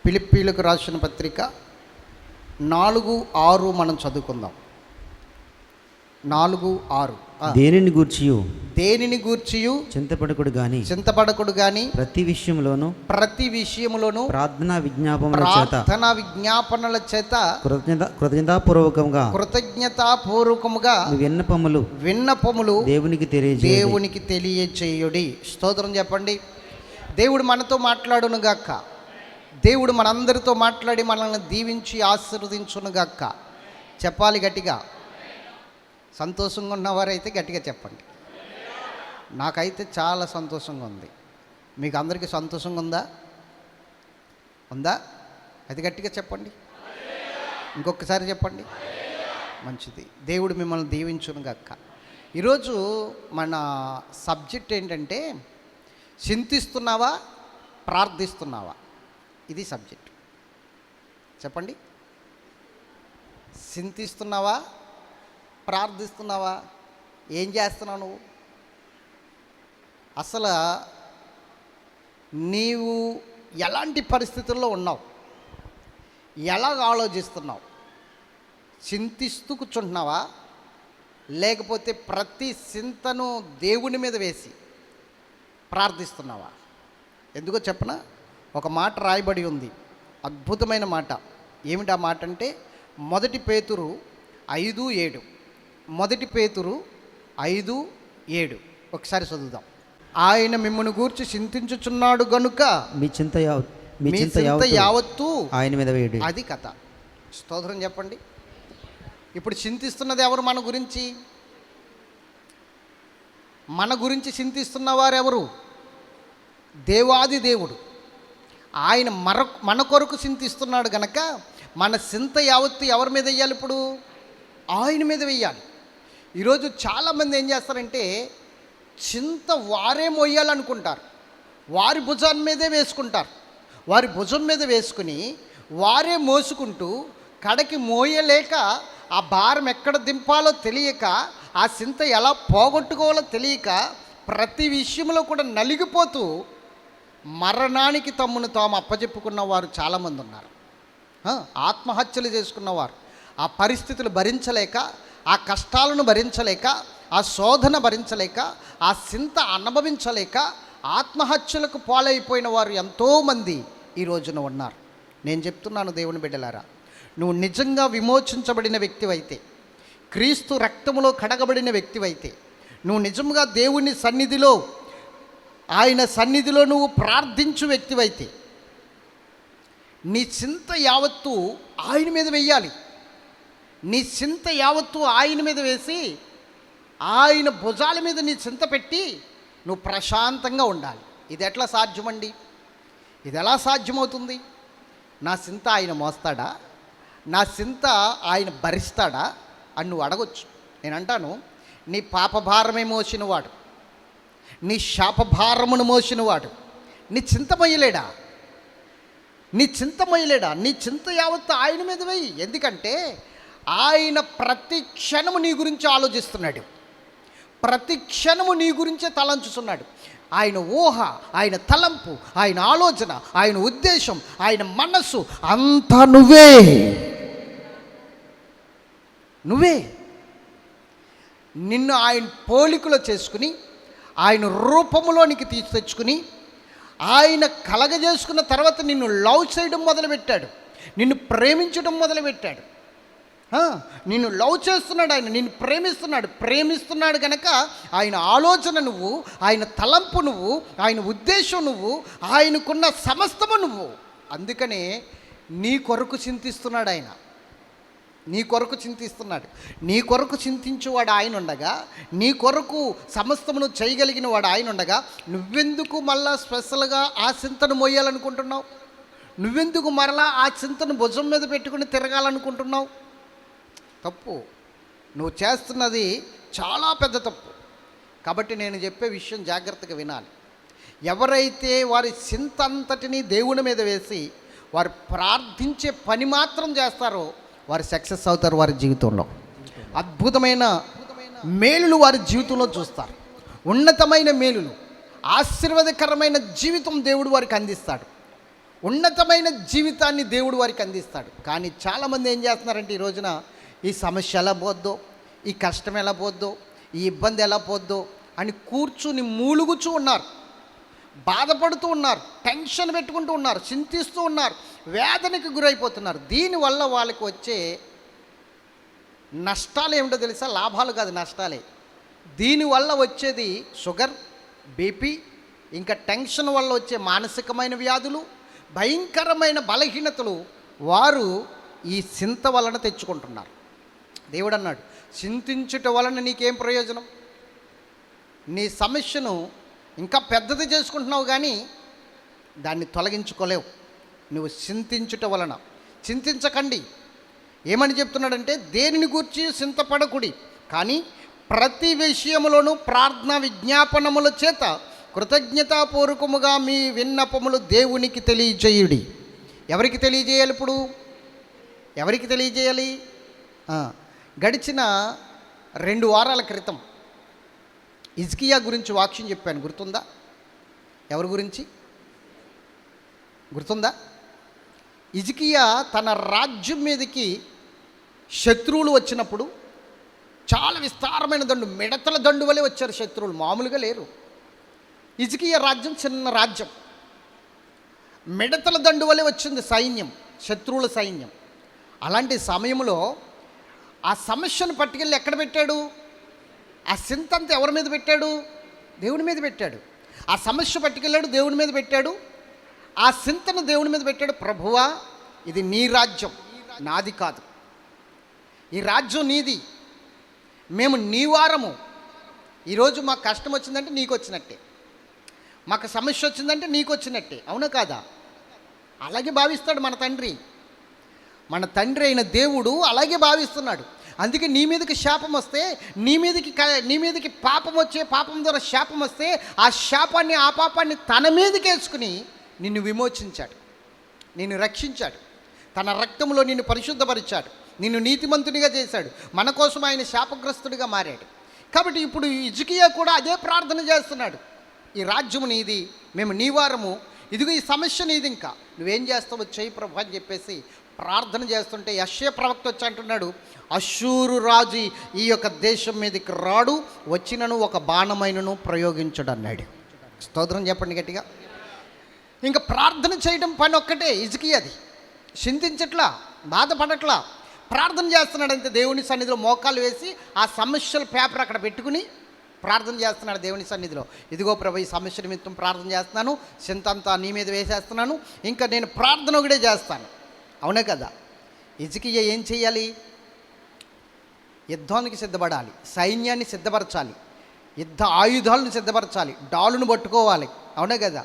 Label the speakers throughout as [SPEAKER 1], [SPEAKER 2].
[SPEAKER 1] ఫిలిప్పీలకు రాసిన పత్రిక 4:6 మనం చదువుకుందాం. 4:6.
[SPEAKER 2] దేనిని గూర్చియు చింతపడకుడు గాని ప్రతి విషయములోను ప్రార్థనా విజ్ఞాపనల చేత కృతజ్ఞతాపూర్వకముగా విన్నపములు దేవునికి తెలియచేయుడి. స్తోత్రం చెప్పండి. దేవుడు మనతో మాట్లాడును గాక. దేవుడు మనందరితో మాట్లాడి మనల్ని దీవించి ఆశీర్వదించును గాక. చెప్పాలి గట్టిగా. సంతోషంగా ఉన్నవారైతే గట్టిగా చెప్పండి. నాకైతే చాలా సంతోషంగా ఉంది. మీకు అందరికీ సంతోషంగా ఉందా? అది గట్టిగా చెప్పండి. ఇంకొకసారి చెప్పండి. మంచిది. దేవుడు మిమ్మల్ని దీవించును గాక. ఈరోజు మన సబ్జెక్ట్ ఏంటంటే, చింతిస్తున్నావా, ప్రార్థిస్తున్నావా? ఇది సబ్జెక్ట్. చెప్పండి. చింతిస్తున్నావా, ప్రార్థిస్తున్నావా? ఏం చేస్తున్నావు నువ్వు? అసలు నీవు ఎలాంటి పరిస్థితుల్లో ఉన్నావు? ఎలాగ ఆలోచిస్తున్నావు? చింతిస్తూ కూర్చుంటున్నావా, లేకపోతే ప్రతి చింతను దేవుని మీద వేసి ప్రార్థిస్తున్నావా? ఎందుకో చెప్పనా? ఒక మాట రాయబడి ఉంది, అద్భుతమైన మాట. ఏమిటి ఆ మాట అంటే, 1 పేతురు 5:7. 1 పేతురు 5:7 ఒకసారి చదువుదాం. ఆయన మిమ్మల్ని గూర్చి చింతించుచున్నాడు గనుక మీ చింత యావత్తు ఆయన మీద వేయండి. అది కథ. స్తోత్రం చెప్పండి. ఇప్పుడు చింతిస్తున్నది ఎవరు? మన గురించి చింతిస్తున్న వారెవరు? దేవాది దేవుడు. ఆయన మన కొరకు చింతిస్తున్నాడు గనక మన చింత యావత్తు ఎవరి మీద వెయ్యాలి? ఇప్పుడు ఆయన మీద వెయ్యాలి. ఈరోజు చాలామంది ఏం చేస్తారంటే, చింత వారే మోయాలనుకుంటారు. వారి భుజం మీదే వేసుకుంటారు. వారి భుజం మీద వేసుకుని వారే మోసుకుంటూ కడకి మోయలేక, ఆ భారం ఎక్కడ దింపాలో తెలియక, ఆ చింత ఎలా పోగొట్టుకోవాలో తెలియక, ప్రతి విషయంలో కూడా నలిగిపోతూ మరణానికి తమ్మును తాము అప్పచెప్పుకున్న వారు చాలామంది ఉన్నారు. ఆత్మహత్యలు చేసుకున్నవారు ఆ పరిస్థితులు భరించలేక, ఆ కష్టాలను భరించలేక, ఆ శోధన భరించలేక, ఆ చింత అనుభవించలేక ఆత్మహత్యలకు పాలైపోయిన వారు ఎంతోమంది ఈ రోజున ఉన్నారు. నేను చెప్తున్నాను దేవుని బిడ్డలారా, నువ్వు నిజంగా విమోచించబడిన వ్యక్తివైతే, క్రీస్తు రక్తములో కడగబడిన వ్యక్తివైతే, నువ్వు నిజంగా దేవుని సన్నిధిలో, ఆయన సన్నిధిలో నువ్వు ప్రార్థించు వ్యక్తివైతే, నీ చింత యావత్తు ఆయన మీద వెయ్యాలి. నీ చింత యావత్తు ఆయన మీద వేసి, ఆయన భుజాల మీద నీ చింత పెట్టి నువ్వు ప్రశాంతంగా ఉండాలి. ఇది ఎట్లా సాధ్యమండి? ఇది ఎలా సాధ్యమవుతుంది? నా చింత ఆయన మోస్తాడా? నా చింత ఆయన భరిస్తాడా అని నువ్వు అడగొచ్చు. నేను అంటాను, నీ పాపభారమే మోసినవాడు, నీ శాపభారమును మోసినవాడు నీ చింత మొయ్యలేడా? నీ చింత యావత్తు ఆయన మీద వెయ్యి. ఎందుకంటే ఆయన ప్రతి క్షణము నీ గురించి ఆలోచిస్తున్నాడు. ప్రతి క్షణము నీ గురించే తలంచుతున్నాడు. ఆయన ఊహ, ఆయన తలంపు, ఆయన ఆలోచన, ఆయన ఉద్దేశం, ఆయన మనస్సు అంతా నువ్వే. నిన్ను ఆయన పోలికలో చేసుకుని, ఆయన రూపములోనికి తెచ్చుకుని, ఆయన కలగజేసుకున్న తర్వాత నిన్ను లవ్ చేయడం మొదలుపెట్టాడు. నిన్ను ప్రేమించడం మొదలుపెట్టాడు. నిన్ను లవ్ చేస్తున్నాడు. ఆయన నిన్ను ప్రేమిస్తున్నాడు కనుక ఆయన ఆలోచన నువ్వు, ఆయన తలంపు నువ్వు, ఆయన ఉద్దేశం నువ్వు, ఆయనకున్న సమస్తము నువ్వు. అందుకనే నీ కొరకు చింతిస్తున్నాడు. ఆయన నీ కొరకు చింతిస్తున్నాడు. నీ కొరకు చింతించేవాడు ఆయన ఉండగా, నీ కొరకు సమస్తమును చేయగలిగిన వాడు ఆయన ఉండగా, నువ్వెందుకు మళ్ళా స్పెషల్గా ఆ చింతను మోయాలనుకుంటున్నావు? నువ్వెందుకు మరలా ఆ చింతను భుజం మీద పెట్టుకుని తిరగాలనుకుంటున్నావు? తప్పు. నువ్వు చేస్తున్నది చాలా పెద్ద తప్పు. కాబట్టి నేను చెప్పే విషయం జాగ్రత్తగా వినాలి. ఎవరైతే వారి చింత అంతటినీ దేవుని మీద వేసి వారు ప్రార్థించే పని మాత్రం చేస్తారో వారు సక్సెస్ అవుతారు. వారి జీవితంలో అద్భుతమైన మేలులు వారి జీవితంలో చూస్తారు. ఉన్నతమైన మేలులు, ఆశీర్వాదకరమైన జీవితం దేవుడు వారికి అందిస్తాడు. ఉన్నతమైన జీవితాన్ని దేవుడు వారికి అందిస్తాడు. కానీ చాలామంది ఏం చేస్తున్నారంటే ఈ రోజున ఈ సమస్య ఎలా పోద్దో, ఈ కష్టం ఎలా పోద్దో, ఈ ఇబ్బంది ఎలా పోద్దో అని కూర్చుని మూలుగుచూ ఉన్నారు, బాధపడుతూ ఉన్నారు, టెన్షన్ పెట్టుకుంటూ ఉన్నారు, చింతిస్తూ ఉన్నారు, వేదనకి గురైపోతున్నారు. దీనివల్ల వాళ్ళకి వచ్చే నష్టాలు ఏమిటో తెలుసా? లాభాలు కాదు, నష్టాలే. దీనివల్ల వచ్చేది షుగర్, బీపీ, ఇంకా టెన్షన్ వల్ల వచ్చే మానసికమైన వ్యాధులు, భయంకరమైన బలహీనతలు వారు ఈ చింత వలన తెచ్చుకుంటున్నారు. దేవుడు అన్నాడు, చింతించుట వలన నీకేం ప్రయోజనం? నీ సమస్యను ఇంకా పెద్దది చేసుకుంటున్నావు కానీ దాన్ని తొలగించుకోలేవు. నువ్వు చింతించుట వలన. చింతించకండి. ఏమని చెప్తున్నాడంటే, దేనిని గూర్చి చింతపడకుడి, కానీ ప్రతి విషయములోనూ ప్రార్థన విజ్ఞాపనముల చేత కృతజ్ఞతాపూర్వకముగా మీ విన్నపములు దేవునికి తెలియజేయుడి. ఎవరికి తెలియజేయాలి? ఇప్పుడు ఎవరికి తెలియజేయాలి? గడిచిన 2 వారాల క్రితం హిజ్కియా గురించి వాక్యం చెప్పాను, గుర్తుందా? ఎవరి గురించి గుర్తుందా? హిజ్కియా తన రాజ్యం మీదకి శత్రువులు వచ్చినప్పుడు చాలా విస్తారమైన దండు, మిడతల దండు వలె వచ్చారు శత్రువులు, మామూలుగా లేరు. హిజ్కియా రాజ్యం చిన్న రాజ్యం, మిడతల దండు వలె వచ్చింది సైన్యం, శత్రువుల సైన్యం. అలాంటి సమయంలో ఆ సమస్యను పట్టుకెళ్ళి ఎక్కడ పెట్టాడు? ఆ చింతంతా ఎవరి మీద పెట్టాడు? దేవుని మీద పెట్టాడు. ఆ సమస్య పట్టుకెళ్ళాడు, దేవుని మీద పెట్టాడు. ఆ చింతను దేవుని మీద పెట్టాడు. ప్రభువా, ఇది నీ రాజ్యం, నాది కాదు. ఈ రాజ్యం నీది, మేము నీ వారము. ఈరోజు మాకు కష్టం వచ్చిందంటే నీకు వచ్చినట్టే, మాకు సమస్య వచ్చిందంటే నీకు వచ్చినట్టే, అవునా కాదా? అలాగే భావిస్తాడు మన తండ్రి. మన తండ్రి అయిన దేవుడు అలాగే భావిస్తున్నాడు. అందుకే నీ మీదకి శాపం వస్తే, నీ మీదకి పాపం వచ్చే, పాపం ద్వారా శాపం వస్తే ఆ శాపాన్ని, ఆ పాపాన్ని తన మీదకి వేసుకుని నిన్ను విమోచించాడు, నిన్ను రక్షించాడు, తన రక్తంలో నిన్ను పరిశుద్ధపరిచాడు, నిన్ను నీతిమంతునిగా చేశాడు. మన కోసం ఆయన శాపగ్రస్తుడిగా మారాడు. కాబట్టి ఇప్పుడు హిజ్కియా కూడా అదే ప్రార్థన చేస్తున్నాడు. ఈ రాజ్యము నీది, మేము నీ వారము, ఇదిగో ఈ సమస్య నీది, ఇంకా నువ్వేం చేస్తావో చేయి ప్రభు అని చెప్పేసి ప్రార్థన చేస్తుంటే యెషయా ప్రవక్త వచ్చి అంటున్నాడు, అష్షూరు రాజు ఈ యొక్క దేశం మీదకి రాడు, వచ్చినను ఒక బాణమైనను ప్రయోగించడు అన్నాడు. స్తోత్రం చెప్పండి గట్టిగా. ఇంకా ప్రార్థన చేయడం పని ఒక్కటే హిజ్కియాది. చింతించట్లా, బాధపడట్లా, ప్రార్థన చేస్తున్నాడంతే. దేవుని సన్నిధిలో మోకాలు వేసి ఆ సమస్యల పేపర్ అక్కడ పెట్టుకుని ప్రార్థన చేస్తున్నాడు దేవుని సన్నిధిలో. ఇదిగో ప్రభు, ఈ సమస్య నిమిత్తం ప్రార్థన చేస్తున్నాను, చింతంతా నీ మీద వేసేస్తున్నాను, ఇంకా నేను ప్రార్థన ఒకటే చేస్తాను. అవునే కదా? హిజ్కియా ఏం చేయాలి? యుద్ధానికి సిద్ధపడాలి, సైన్యాన్ని సిద్ధపరచాలి, యుద్ధ ఆయుధాలను సిద్ధపరచాలి, డాలును పట్టుకోవాలి, అవునే కదా?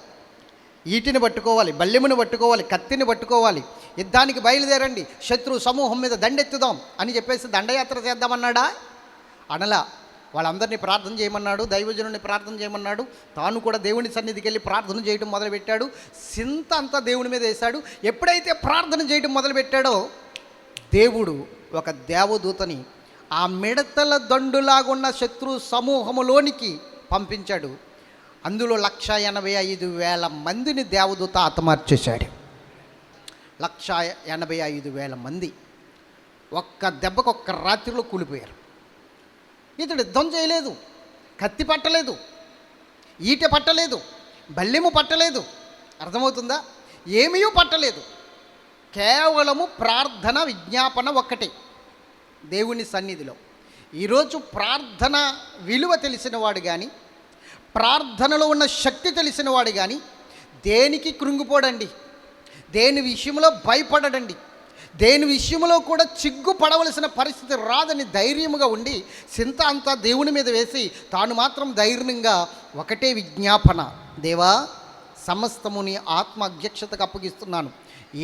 [SPEAKER 2] ఈటిని పట్టుకోవాలి, బల్లెమును పట్టుకోవాలి, కత్తిని పట్టుకోవాలి. యుద్ధానికి బయలుదేరండి, శత్రు సమూహం మీద దండెత్తుదాం అని చెప్పేసి దండయాత్ర చేద్దామన్నాడా? అనలా. వాళ్ళందరినీ ప్రార్థన చేయమన్నాడు, దైవజనుని ప్రార్థన చేయమన్నాడు, తాను కూడా దేవుని సన్నిధికి వెళ్ళి ప్రార్థన చేయడం మొదలుపెట్టాడు. చింత అంతా దేవుని మీద వేశాడు. ఎప్పుడైతే ప్రార్థన చేయడం మొదలుపెట్టాడో దేవుడు ఒక దేవదూతని ఆ మిడతల దండులాగున్న శత్రు సమూహములోనికి పంపించాడు. అందులో 185,000 మందిని దేవదూత హతమార్చేశాడు. 185,000 మంది ఒక్క దెబ్బకు, ఒక్క రాత్రిలో కూలిపోయారు. ఇతడు యుద్ధం చేయలేదు, కత్తి పట్టలేదు, ఈటె పట్టలేదు, బల్లెము పట్టలేదు, అర్థమవుతుందా? ఏమీ పట్టలేదు. కేవలము ప్రార్థన విజ్ఞాపన ఒక్కటే దేవుని సన్నిధిలో. ఈరోజు ప్రార్థన విలువ తెలిసినవాడు కానీ, ప్రార్థనలో ఉన్న శక్తి తెలిసినవాడు కానీ దేనికి కృంగిపోడండి, దేని విషయంలో భయపడడండి, దేని విషయంలో కూడా చిగ్గుపడవలసిన పరిస్థితి రాదని ధైర్యముగా ఉండి చింత అంతా దేవుని మీద వేసి తాను మాత్రం ధైర్యంగా ఒకటే విజ్ఞాపన, దేవా సమస్తము నీ ఆత్మ అధ్యక్షతకు అప్పగిస్తున్నాను.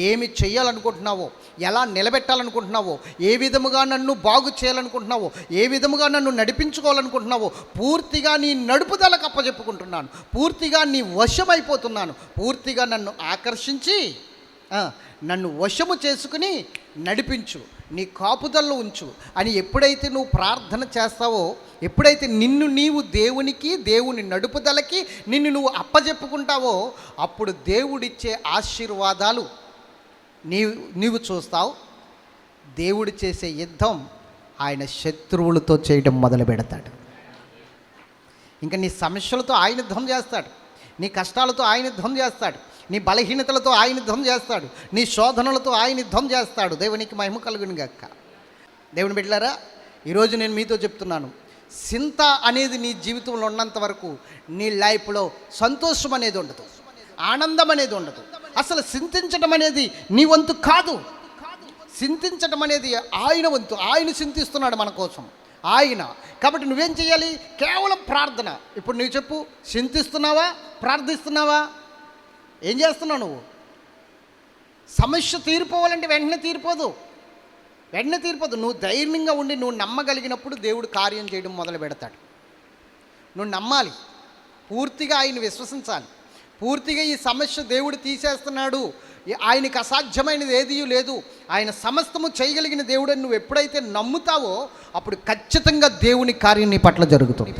[SPEAKER 2] ఏమి చేయాలనుకుంటున్నావో, ఎలా నిలబెట్టాలనుకుంటున్నావో, ఏ విధముగా నన్ను బాగు చేయాలనుకుంటున్నావో, ఏ విధముగా నన్ను నడిపించుకోవాలనుకుంటున్నావో పూర్తిగా నీ నడుపుదలకు అప్పచెప్పుకుంటున్నాను. పూర్తిగా నీ వశమైపోతున్నాను. పూర్తిగా నన్ను ఆకర్షించి నన్ను వశము చేసుకుని నడిపించు, నీ కాపుదల్లో ఉంచు అని ఎప్పుడైతే నువ్వు ప్రార్థన చేస్తావో, ఎప్పుడైతే నిన్ను నీవు దేవునికి, దేవుని నడుపుదలకి నిన్ను నువ్వు అప్పజెప్పుకుంటావో, అప్పుడు దేవుడిచ్చే ఆశీర్వాదాలు నీవు చూస్తావు. దేవుడు చేసే యుద్ధం ఆయన శత్రువులతో చేయడం మొదలు పెడతాడు. ఇంకా నీ సమస్యలతో ఆయన యుద్ధం చేస్తాడు, నీ కష్టాలతో ఆయన యుద్ధం చేస్తాడు, నీ బలహీనతలతో ఆయన యుద్ధం చేస్తాడు, నీ శోధనలతో ఆయన యుద్ధం చేస్తాడు. దేవునికి మహిమ కలుగును గాక. దేవుని బిడ్డలారా, ఈరోజు నేను మీతో చెప్తున్నాను, చింత అనేది నీ జీవితంలో ఉన్నంత వరకు నీ లైఫ్లో సంతోషం అనేది ఉండదు, ఆనందం అనేది ఉండదు. అసలు చింతించడం అనేది నీ వంతు కాదు. చింతించడం అనేది ఆయన వంతు. ఆయన చింతిస్తున్నాడు మన కోసం, ఆయన. కాబట్టి నువ్వేం చేయాలి? కేవలం ప్రార్థన. ఇప్పుడు నువ్వు చెప్పు, చింతిస్తున్నావా, ప్రార్థిస్తున్నావా, ఏం చేస్తున్నావు నువ్వు? సమస్య తీరిపోవాలంటే వెంటనే తీరిపోదు. నువ్వు ధైర్యంగా ఉండి నువ్వు నమ్మగలిగినప్పుడు దేవుడు కార్యం చేయడం మొదలు పెడతాడు. నువ్వు నమ్మాలి, పూర్తిగా ఆయన విశ్వసించాలి. పూర్తిగా ఈ సమస్య దేవుడు తీసేస్తున్నాడు, ఆయనకు అసాధ్యమైనది ఏదీ లేదు, ఆయన సమస్తము చేయగలిగిన దేవుడు అని నువ్వు ఎప్పుడైతే నమ్ముతావో, అప్పుడు ఖచ్చితంగా దేవుని కార్యం నీ పట్ల జరుగుతుంది.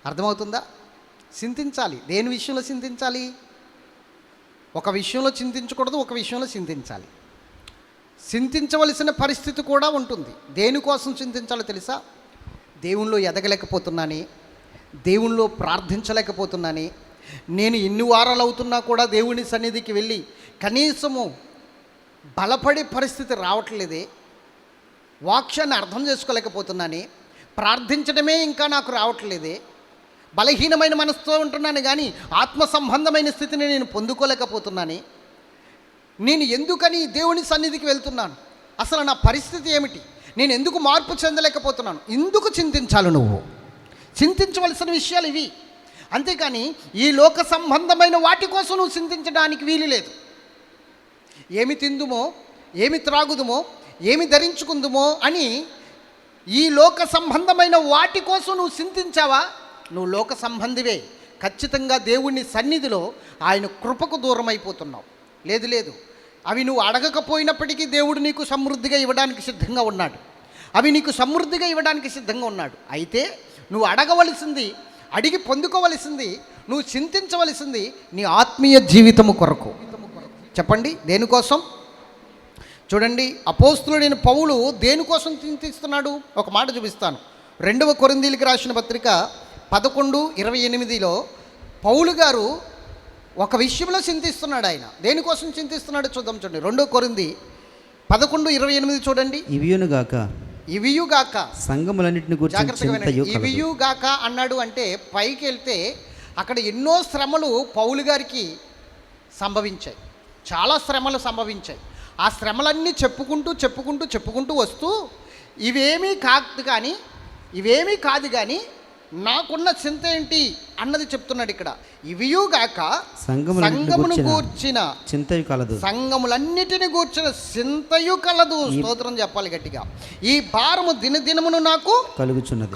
[SPEAKER 2] అర్థమవుతుందా? చింతించాలి. దేని విషయంలో చింతించాలి? ఒక విషయంలో చింతించకూడదు, ఒక విషయంలో చింతించాలి. చింతించవలసిన పరిస్థితి కూడా ఉంటుంది. దేనికోసం చింతించాలో తెలుసా? దేవునిలో ఎదగలేకపోతున్నాని, దేవునిలో ప్రార్థించలేకపోతున్నాని, నేను ఎన్ని వారాలు అవుతున్నా కూడా దేవుని సన్నిధికి వెళ్ళి కనీసము బలపడే పరిస్థితి రావట్లేదే, వాక్యాన్ని అర్థం చేసుకోలేకపోతున్నాని, ప్రార్థించడమే ఇంకా నాకు రావట్లేదే, బలహీనమైన మనసుతో ఉంటున్నాను కానీ ఆత్మ సంబంధమైన స్థితిని నేను పొందుకోలేకపోతున్నాను, నేను ఎందుకని దేవుని సన్నిధికి వెళ్తున్నాను, అసలు నా పరిస్థితి ఏమిటి, నేను ఎందుకు మార్పు చెందలేకపోతున్నాను, ఎందుకు చింతించాలి? నువ్వు చింతించవలసిన విషయాలు ఇవి. అంతేకాని ఈ లోక సంబంధమైన వాటి కోసం నువ్వు చింతించడానికి వీలు లేదు. ఏమి తిందుమో, ఏమి త్రాగుదుమో, ఏమి ధరించుకుందుమో అని ఈ లోక సంబంధమైన వాటి కోసం నువ్వు చింతించావా, నువ్వు లోక సంబంధివే. ఖచ్చితంగా దేవుని సన్నిధిలో ఆయన కృపకు దూరం అయిపోతున్నావు. లేదు, అవి నువ్వు అడగకపోయినప్పటికీ దేవుడు నీకు సమృద్ధిగా ఇవ్వడానికి సిద్ధంగా ఉన్నాడు. అవి నీకు సమృద్ధిగా ఇవ్వడానికి సిద్ధంగా ఉన్నాడు. అయితే నువ్వు అడగవలసింది, అడిగి పొందుకోవలసింది, నువ్వు చింతించవలసింది నీ ఆత్మీయ జీవితము కొరకు. చెప్పండి, దేనికోసం? చూడండి, అపోస్తులుడైన పౌలు దేనికోసం చింతిస్తున్నాడు? ఒక మాట చూపిస్తాను. 2వ కొరింథీయులకు రాసిన పత్రిక 11:28లో పౌలు గారు ఒక విషయంలో చింతిస్తున్నాడు. ఆయన దేనికోసం చింతిస్తున్నాడు చూద్దాం. చూడండి, 2 కొరింథీ 11:28 చూడండి. ఇవియుగాక సంఘములన్నిటిని గురించి ఇవియుగాక అన్నాడు. అంటే పైకి వెళ్తే అక్కడ ఎన్నో శ్రమలు పౌలు గారికి సంభవించాయి, చాలా శ్రమలు సంభవించాయి. ఆ శ్రమలన్నీ చెప్పుకుంటూ వస్తూ ఇవేమీ కాదు కానీ నాకున్న చింత ఏంటి అన్నది చెప్తున్నాడు ఇక్కడ. ఇవియుగాక సంఘమును గూర్చిన చింతయు కలదు, సంఘములన్నిటిని గూర్చిన చింతయు కలదు. స్తోత్రం చెప్పాలి గట్టిగా. ఈ భారము దినదినమును నాకు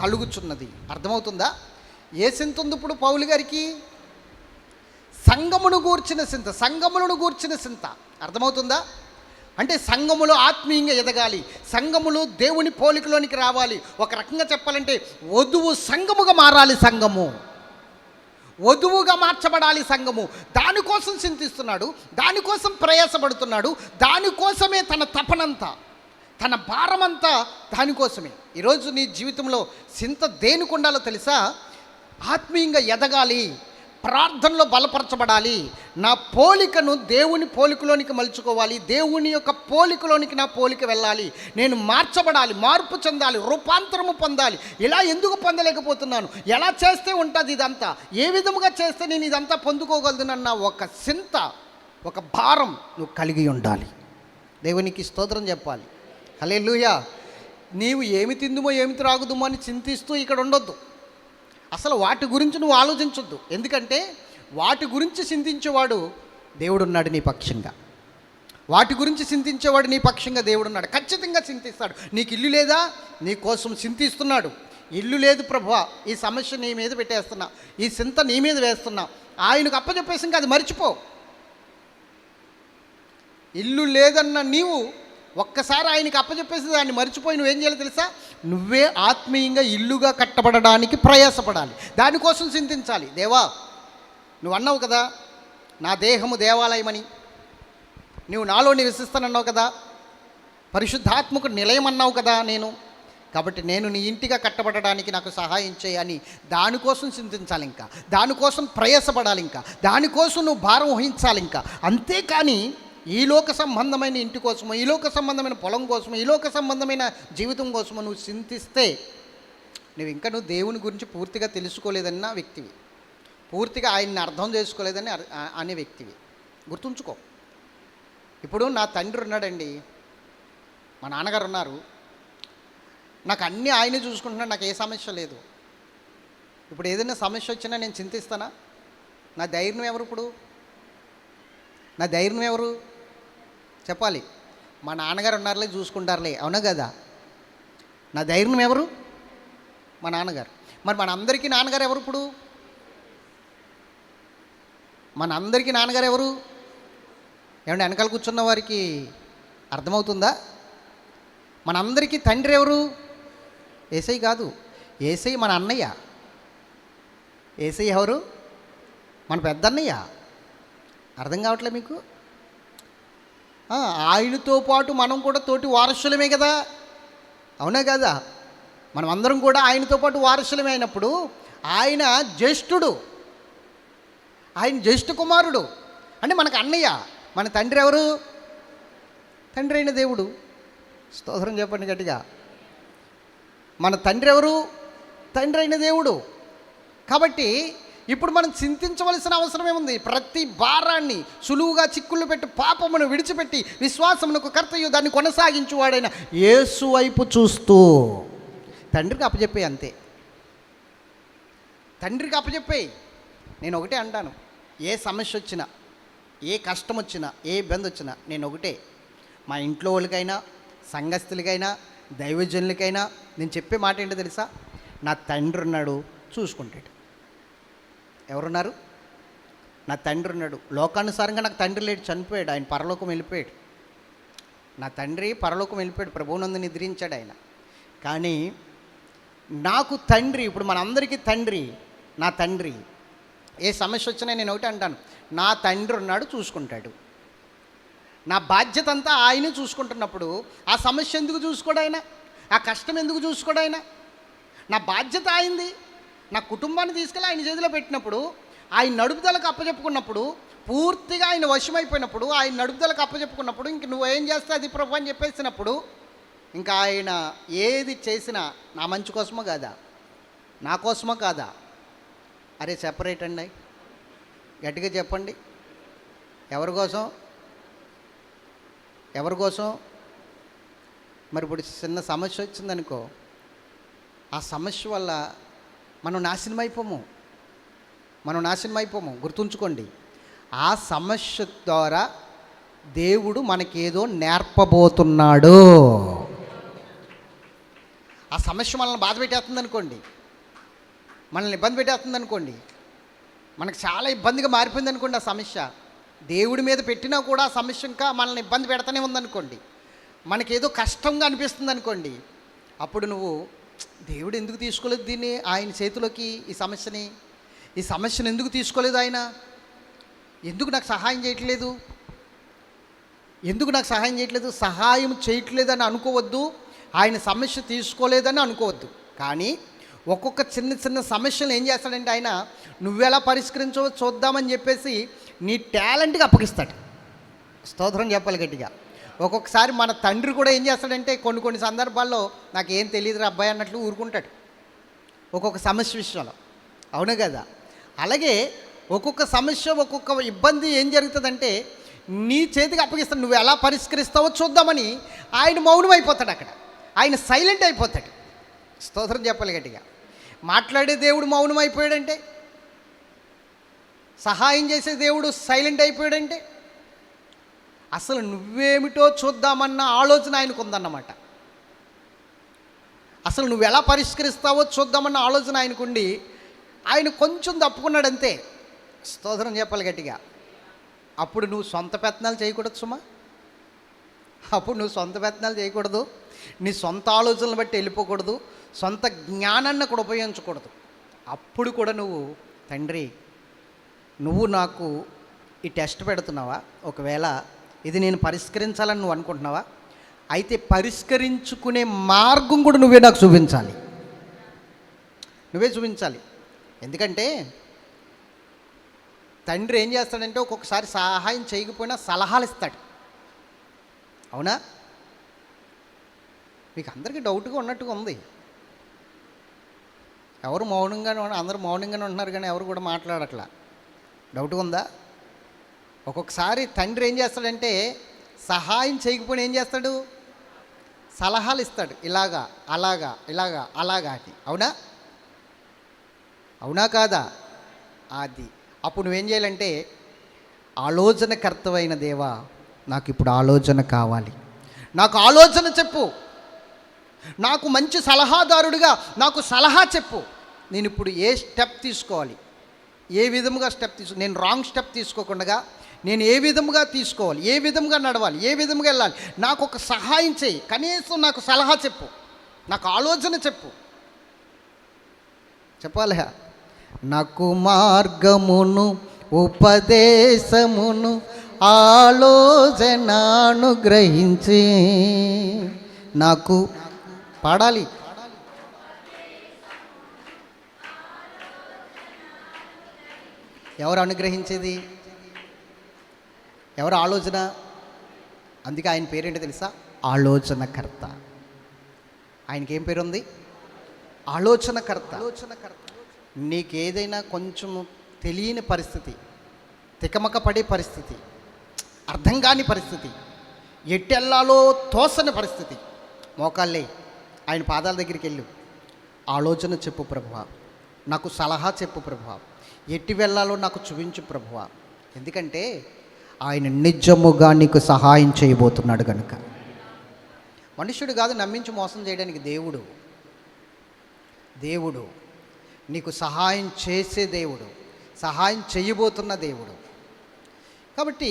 [SPEAKER 2] కలుగుచున్నది. అర్థమవుతుందా? ఏ చింత ఉంది ఇప్పుడు పౌలు గారికి? సంఘమును గూర్చిన చింత. అర్థమవుతుందా? అంటే సంఘములో ఆత్మీయంగా ఎదగాలి, సంఘములో దేవుని పోలికలోనికి రావాలి. ఒక రకంగా చెప్పాలంటే వధువు సంఘముగా మారాలి, వధువుగా మార్చబడాలి సంఘము. దానికోసం చింతిస్తున్నాడు, దానికోసం ప్రయాసపడుతున్నాడు, దానికోసమే తన తపనంతా, తన భారమంతా దానికోసమే. ఈరోజు నీ జీవితంలో చింత దేనికి ఉండాలో తెలుసా? ఆత్మీయంగా ఎదగాలి, ప్రార్థనలో బలపరచబడాలి, నా పోలికను దేవుని పోలికలోనికి మలుచుకోవాలి, దేవుని యొక్క పోలికలోనికి నా పోలిక వెళ్ళాలి, నేను మార్చబడాలి, మార్పు చెందాలి, రూపాంతరము పొందాలి. ఇలా ఎందుకు పొందలేకపోతున్నాను, ఎలా చేస్తే ఉంటుంది ఇదంతా, ఏ విధముగా చేస్తే నేను ఇదంతా పొందుకోగలదునన్న ఒక చింత, ఒక భారం నువ్వు కలిగి ఉండాలి. దేవునికి స్తోత్రం చెప్పాలి. హల్లెలూయా. నీవు ఏమి తిందుమో ఏమి త్రాగుదుమో అని చింతిస్తూ ఇక్కడ ఉండొద్దు. అసలు వాటి గురించి నువ్వు ఆలోచించొద్దు. ఎందుకంటే వాటి గురించి చింతించేవాడు దేవుడున్నాడు నీ పక్షంగా. వాటి గురించి చింతించేవాడు నీ పక్షంగా దేవుడున్నాడు. ఖచ్చితంగా చింతిస్తాడు. నీకు ఇల్లు లేదా, నీ కోసం చింతిస్తున్నాడు. ఇల్లు లేదు ప్రభువా, ఈ సమస్య నీ మీద పెట్టేస్తున్నా, ఈ చింత నీ మీద వేస్తున్నా, ఆయనకు అప్పచెప్పేసి ఇంకా అది మర్చిపో. ఇల్లు లేదన్న నీవు ఒక్కసారి ఆయనకి అప్పచెప్పేసి దాన్ని మర్చిపోయి నువ్వేం చేయాలి తెలుసా? నువ్వే ఆత్మీయంగా ఇల్లుగా కట్టబడడానికి ప్రయాసపడాలి, దానికోసం చింతించాలి. దేవా, నువ్వు అన్నావు కదా నా దేహము దేవాలయమని, నువ్వు నాలో నివసిస్తానన్నావు కదా, పరిశుద్ధాత్మకు నిలయం అన్నావు కదా నేను, కాబట్టి నేను నీ ఇంటిగా కట్టబడడానికి నాకు సహాయం చేయని దానికోసం చింతించాలి, ఇంకా దానికోసం ప్రయాసపడాలి, ఇంకా దానికోసం నువ్వు భారం వహించాలి. ఇంకా అంతేకాని ఈ లోక సంబంధమైన ఇంటి కోసమో, ఈ లోక సంబంధమైన పొలం కోసమో, ఈ లోక సంబంధమైన జీవితం కోసమో నువ్వు చింతిస్తే నువ్వు దేవుని గురించి పూర్తిగా తెలుసుకోలేదన్న వ్యక్తివి, పూర్తిగా ఆయన్ని అర్థం చేసుకోలేదని అనే వ్యక్తివి. గుర్తుంచుకో. ఇప్పుడు నా తండ్రి ఉన్నాడండి, మా నాన్నగారు ఉన్నారు, నాకు అన్నీ ఆయనే చూసుకుంటున్నాడు, నాకు ఏ సమస్య లేదు. ఇప్పుడు ఏదైనా సమస్య వచ్చినా నేను చింతిస్తానా? నా ధైర్యం ఎవరు? ఇప్పుడు నా ధైర్యం ఎవరు చెప్పాలి? మా నాన్నగారు ఉన్నారులే, చూసుకుంటారులే, అవునా కదా? నా ధైర్యం ఎవరు? మా నాన్నగారు. మరి మనందరికీ నాన్నగారు ఎవరు? ఇప్పుడు మనందరికీ నాన్నగారు ఎవరు? ఏమంటే వెనకాల కూర్చున్న వారికి అర్థమవుతుందా? మనందరికీ తండ్రి ఎవరు? యేసయ్య కాదు, యేసయ్య మన అన్నయ్య. యేసయ్య ఎవరు? మన పెద్దన్నయ్య. అర్థం కావట్లే మీకు? ఆయనతో పాటు మనం కూడా తోటి వారసులమే కదా, అవునా కదా? మనం అందరం కూడా ఆయనతో పాటు వారసులమే అయినప్పుడు ఆయన జ్యేష్ఠుడు, ఆయన జ్యేష్ఠ కుమారుడు అంటే మనకు అన్నయ్య. మన తండ్రి ఎవరు? తండ్రి అయిన దేవుడు. స్తోత్రం చెప్పండి గట్టిగా. మన తండ్రి ఎవరు? తండ్రి అయిన దేవుడు. కాబట్టి ఇప్పుడు మనం చింతించవలసిన అవసరం ఏముంది? ప్రతి భారాన్ని సులువుగా చిక్కుళ్ళు పెట్టి పాపమును విడిచిపెట్టి విశ్వాసమునకు కర్తయు దాన్ని కొనసాగించువాడైన యేసు వైపు చూస్తూ తండ్రికి అప్పచెప్పే, అంతే. తండ్రికి అప్పచెప్పే. నేను ఒకటే అంటాను, ఏ సమస్య వచ్చినా, ఏ కష్టం వచ్చినా, ఏ ఇబ్బంది వచ్చినా నేను ఒకటే, మా ఇంట్లో వాళ్ళకైనా, సంఘస్థులకైనా, దైవజనులకైనా నేను చెప్పే మాట ఏంటో తెలుసా? నా తండ్రి ఉన్నాడు, చూసుకుంటాడు. ఎవరున్నారు? నా తండ్రి ఉన్నాడు. లోకానుసారంగా నాకు తండ్రి లేడు, చనిపోయాడు, ఆయన పరలోకం వెళ్ళిపోయాడు. నా తండ్రి పరలోకం వెళ్ళిపోయాడు, ప్రభువునందు నిద్రించాడు ఆయన. కానీ నాకు తండ్రి, ఇప్పుడు మనందరికీ తండ్రి, నా తండ్రి. ఏ సమస్య వచ్చినా నేను ఒకటి అంటాను, నా తండ్రి ఉన్నాడు, చూసుకుంటాడు. నా బాధ్యత అంతా ఆయనే చూసుకుంటున్నప్పుడు ఆ సమస్య ఎందుకు చూసుకోడు ఆయన? ఆ కష్టం ఎందుకు చూసుకోడు ఆయన? నా బాధ్యత అయింది. నా కుటుంబాన్ని తీసుకెళ్ళి ఆయన చేతిలో పెట్టినప్పుడు, ఆయన నడుపుదలకు అప్పచెప్పుకున్నప్పుడు, పూర్తిగా ఆయన వశమైపోయినప్పుడు, ఆయన నడుపుదలకు అప్పచెప్పుకున్నప్పుడు, ఇంక నువ్వేం చేస్తే అది ప్రభు అని చెప్పేసినప్పుడు, ఇంకా ఆయన ఏది చేసినా నా మంచి కోసమో కాదా, నా కోసమో కాదా? అరే సెపరేట్ అండి, గట్టిగా చెప్పండి. ఎవరి కోసం? ఎవరి కోసం? మరి ఇప్పుడు చిన్న సమస్య వచ్చిందనుకో, ఆ సమస్య వల్ల మనం నాశనం అయిపోము. గుర్తుంచుకోండి, ఆ సమస్య ద్వారా దేవుడు మనకేదో నేర్పబోతున్నాడు. ఆ సమస్య మనల్ని బాధ పెట్టేస్తుంది అనుకోండి, మనల్ని ఇబ్బంది పెట్టేస్తుంది అనుకోండి, మనకు చాలా ఇబ్బందిగా మారిపోయింది అనుకోండి ఆ సమస్య. దేవుడి మీద పెట్టినా కూడా ఆ సమస్య ఇంకా మనల్ని ఇబ్బంది పెడతానే ఉందనుకోండి, మనకేదో కష్టంగా అనిపిస్తుంది అనుకోండి, అప్పుడు నువ్వు దేవుడు ఎందుకు తీసుకోలేదు దీన్ని ఆయన చేతిలోకి, ఈ సమస్యను ఎందుకు తీసుకోలేదు ఆయన? ఎందుకు నాకు సహాయం చేయట్లేదు? సహాయం చేయట్లేదని అనుకోవద్దు, ఆయన సమస్య తీసుకోలేదని అనుకోవద్దు. కానీ ఒక్కొక్క చిన్న చిన్న సమస్యలు ఏం చేస్తాడంటే ఆయన, నువ్వెలా పరిష్కరించవో చూద్దామని చెప్పేసి నీ టాలెంట్గా అప్పగిస్తాడు. స్తోత్రం చెప్పాలి గట్టిగా. ఒక్కొక్కసారి మన తండ్రి కూడా ఏం చేస్తాడంటే కొన్ని సందర్భాల్లో నాకు ఏం తెలియదురా అబ్బాయి అన్నట్లు ఊరుకుంటాడు ఒక్కొక్క సమస్య విషయంలో, అవును కదా? అలాగే ఒక్కొక్క సమస్య, ఒక్కొక్క ఇబ్బంది ఏం జరుగుతుందంటే నీ చేతికి అప్పగిస్తాడు, నువ్వు ఎలా పరిష్కరిస్తావో చూద్దామని ఆయన మౌనం అయిపోతాడు, అక్కడ ఆయన సైలెంట్ అయిపోతాడు. స్తోత్రం చెప్పాలి గట్టిగా. మాట్లాడే దేవుడు మౌనం అయిపోయాడంటే, సహాయం చేసే దేవుడు సైలెంట్ అయిపోయాడంటే, అసలు నువ్వేమిటో చూద్దామన్న ఆలోచన ఆయనకు ఉందన్నమాట. అసలు నువ్వు ఎలా పరిష్కరిస్తావో చూద్దామన్న ఆలోచన ఆయనకుండి ఆయన కొంచెం తప్పుకున్నాడంతే. స్తోత్రం చెప్పాలి గట్టిగా. అప్పుడు నువ్వు సొంత పెత్తనాలు చేయకూడదు సుమా. అప్పుడు నువ్వు సొంత ప్రయత్నాలు చేయకూడదు, నీ సొంత ఆలోచనలు బట్టి వెళ్ళిపోకూడదు, సొంత జ్ఞానాన్ని కూడా ఉపయోగించకూడదు. అప్పుడు కూడా నువ్వు తండ్రి నువ్వు నాకు ఈ టెస్ట్ పెడుతున్నావా, ఒకవేళ ఇది నేను పరిష్కరించాలని నువ్వు అనుకుంటున్నావా, అయితే పరిష్కరించుకునే మార్గం కూడా నువ్వే నాకు చూపించాలి, నువ్వే చూపించాలి. ఎందుకంటే తండ్రి ఏం చేస్తాడంటే ఒక్కొక్కసారి సహాయం చేయకపోయినా సలహాలు ఇస్తాడు. అవునా? మీకు అందరికీ డౌట్గా ఉన్నట్టుగా ఉంది. ఎవరు మౌనంగానే అందరూ మౌనంగానే ఉంటున్నారు, కానీ ఎవరు కూడా మాట్లాడట్లా. డౌట్గా ఉందా? ఒక్కొక్కసారి తండ్రి ఏం చేస్తాడంటే సహాయం చేయకపోయినా ఏం చేస్తాడు, సలహాలు ఇస్తాడు. ఇలాగా అలాగా ఇలాగా అలాగా అని. అవునా? అవునా కాదా? అది అప్పుడు నువ్వేం చేయాలంటే ఆలోచనకర్తవైన దేవా, నాకు ఇప్పుడు ఆలోచన కావాలి, నాకు ఆలోచన చెప్పు, నాకు మంచి సలహాదారుడిగా నాకు సలహా చెప్పు. నేను ఇప్పుడు ఏ స్టెప్ తీసుకోవాలి, ఏ విధముగా స్టెప్ నేను రాంగ్ స్టెప్ తీసుకోకుండా నేను ఏ విధముగా తీసుకోవాలి, ఏ విధముగా నడవాలి, ఏ విధముగా వెళ్ళాలి, నాకు ఒక సహాయం చేయి, కనీసం నాకు సలహా చెప్పు, నాకు ఆలోచన చెప్పు. చెప్పాలి. నాకు మార్గమును ఉపదేశమును ఆలోచనను గ్రహించి నాకు పాడాలి. ఎవరు అనుగ్రహించేది? ఎవరు ఆలోచన? అందుకే ఆయన పేరేంటో తెలుసా? ఆలోచనకర్త. ఆయనకి ఏం పేరు ఉంది? ఆలోచనకర్త. నీకేదైనా కొంచెం తెలియని పరిస్థితి, తికమక పడే పరిస్థితి, అర్థం కాని పరిస్థితి, ఎట్టెల్లాలో తోసని పరిస్థితి, మోకాళ్ళే ఆయన పాదాల దగ్గరికి వెళ్ళు, ఆలోచన చెప్పు ప్రభువా, నాకు సలహా చెప్పు ప్రభువా, ఎట్టి వెళ్ళాలో నాకు చూపించు ప్రభువా. ఎందుకంటే ఆయన నిజముగా నీకు సహాయం చేయబోతున్నాడు కనుక. మనుష్యుడు కాదు నమ్మించి మోసం చేయడానికి దేవుడు. దేవుడు నీకు సహాయం చేసే దేవుడు, సహాయం చేయబోతున్న దేవుడు. కాబట్టి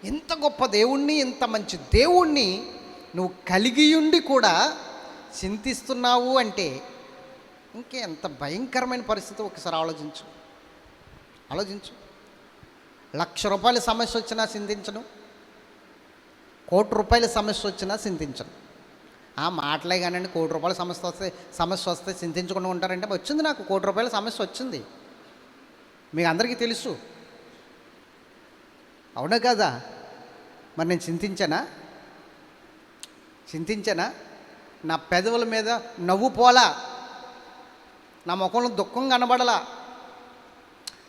[SPEAKER 2] ఇంత గొప్ప దేవుణ్ణి, ఇంత మంచి దేవుణ్ణి నువ్వు కలిగి ఉండి కూడా చింతిస్తున్నావు అంటే ఇంకెంత భయంకరమైన పరిస్థితి ఒకసారి ఆలోచించు. 1,00,000 రూపాయల సమస్య వచ్చినా చింతించను, 1,00,00,000 రూపాయల సమస్య వచ్చినా చింతించను. మాటలే కానండి, 1,00,00,000 రూపాయల సమస్య వస్తే చింతించకుండా ఉంటారంటే వచ్చింది, నాకు 1,00,00,000 రూపాయల సమస్య వచ్చింది, మీకు అందరికీ తెలుసు. అవునా కదా? మరి నేను చింతించానా? నా పెదవుల మీద నవ్వు పోలా, నా ముఖంలో దుఃఖం కనబడలా.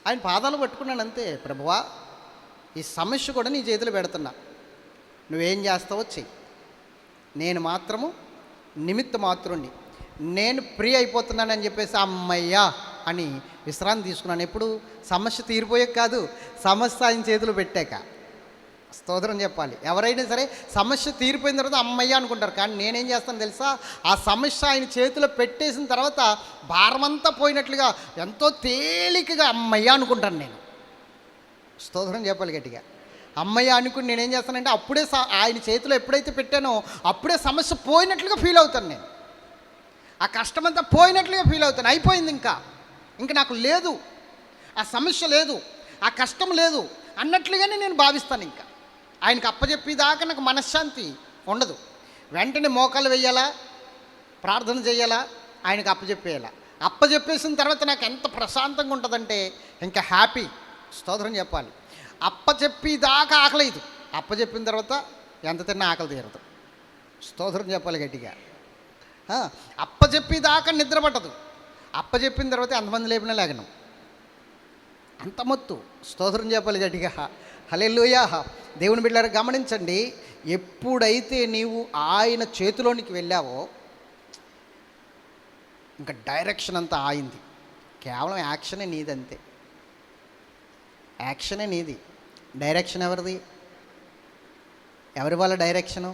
[SPEAKER 2] ఆయన పాదాలు పట్టుకున్నాను అంతే. ప్రభువా, ఈ సమస్య కూడా నీ చేతులు పెడుతున్నా, నువ్వేం చేస్తావో చెయ్యి, నేను మాత్రము నిమిత్త మాత్రుణ్ణి, నేను ఫ్రీ అయిపోతున్నానని చెప్పేసి అమ్మయ్యా అని విశ్రాంతి తీసుకున్నాను. ఎప్పుడు? సమస్య తీరిపోయాక కాదు, సమస్య ఆయన చేతులు పెట్టాక. స్తోత్రం చెప్పాలి. ఎవరైనా సరే సమస్య తీరిపోయిన తర్వాత అమ్మయ్య అనుకుంటారు, కానీ నేనేం చేస్తాను తెలుసా? ఆ సమస్య ఆయన చేతిలో పెట్టేసిన తర్వాత భారమంతా పోయినట్లుగా ఎంతో తేలికగా అమ్మయ్య అనుకుంటాను నేను. స్తోత్రం చెప్పాలి గట్టిగా. అమ్మయ్య అనుకుని నేనేం చేస్తానంటే అప్పుడే ఆయన చేతిలో ఎప్పుడైతే పెట్టానో అప్పుడే సమస్య పోయినట్లుగా ఫీల్ అవుతాను నేను. ఆ కష్టమంతా పోయినట్లుగా ఫీల్ అవుతాను. అయిపోయింది, ఇంకా నాకు లేదు, ఆ సమస్య లేదు, ఆ కష్టం లేదు అన్నట్లుగానే నేను భావిస్తాను. ఇంకా ఆయనకు అప్పచెప్పేదాకా నాకు మనశ్శాంతి ఉండదు. వెంటనే మోకాలు వేయాలా, ప్రార్థన చేయాలా, ఆయనకు అప్పచెప్పేయాలా. అప్పచెప్పేసిన తర్వాత నాకు ఎంత ప్రశాంతంగా ఉంటుందంటే ఇంకా హ్యాపీ. స్తోత్రం చెప్పాలి. అప్పచెప్పేదాకా ఆకలేదు, అప్పచెప్పిన తర్వాత ఎంత తిన్నా ఆకలి తీరదు. స్తోత్రం చెప్పాలి గట్టిగా. అప్పచెప్పేదాకా నిద్ర పట్టదు, అప్పచెప్పిన తర్వాత ఎంతమంది లేపినా లేగను, అంత మొత్తు. స్తోత్రం చెప్పాలి గట్టిగా. హల్లెలూయా. దేవుని బిడ్డలారా గమనించండి, ఎప్పుడైతే నీవు ఆయన చేతిలోనికి వెళ్ళావో ఇంకా డైరెక్షన్ అంతా ఆయింది. కేవలం యాక్షనే నీది, అంతే. యాక్షనే నీది, డైరెక్షన్ ఎవరిది? ఎవరి వాళ్ళ డైరెక్షను?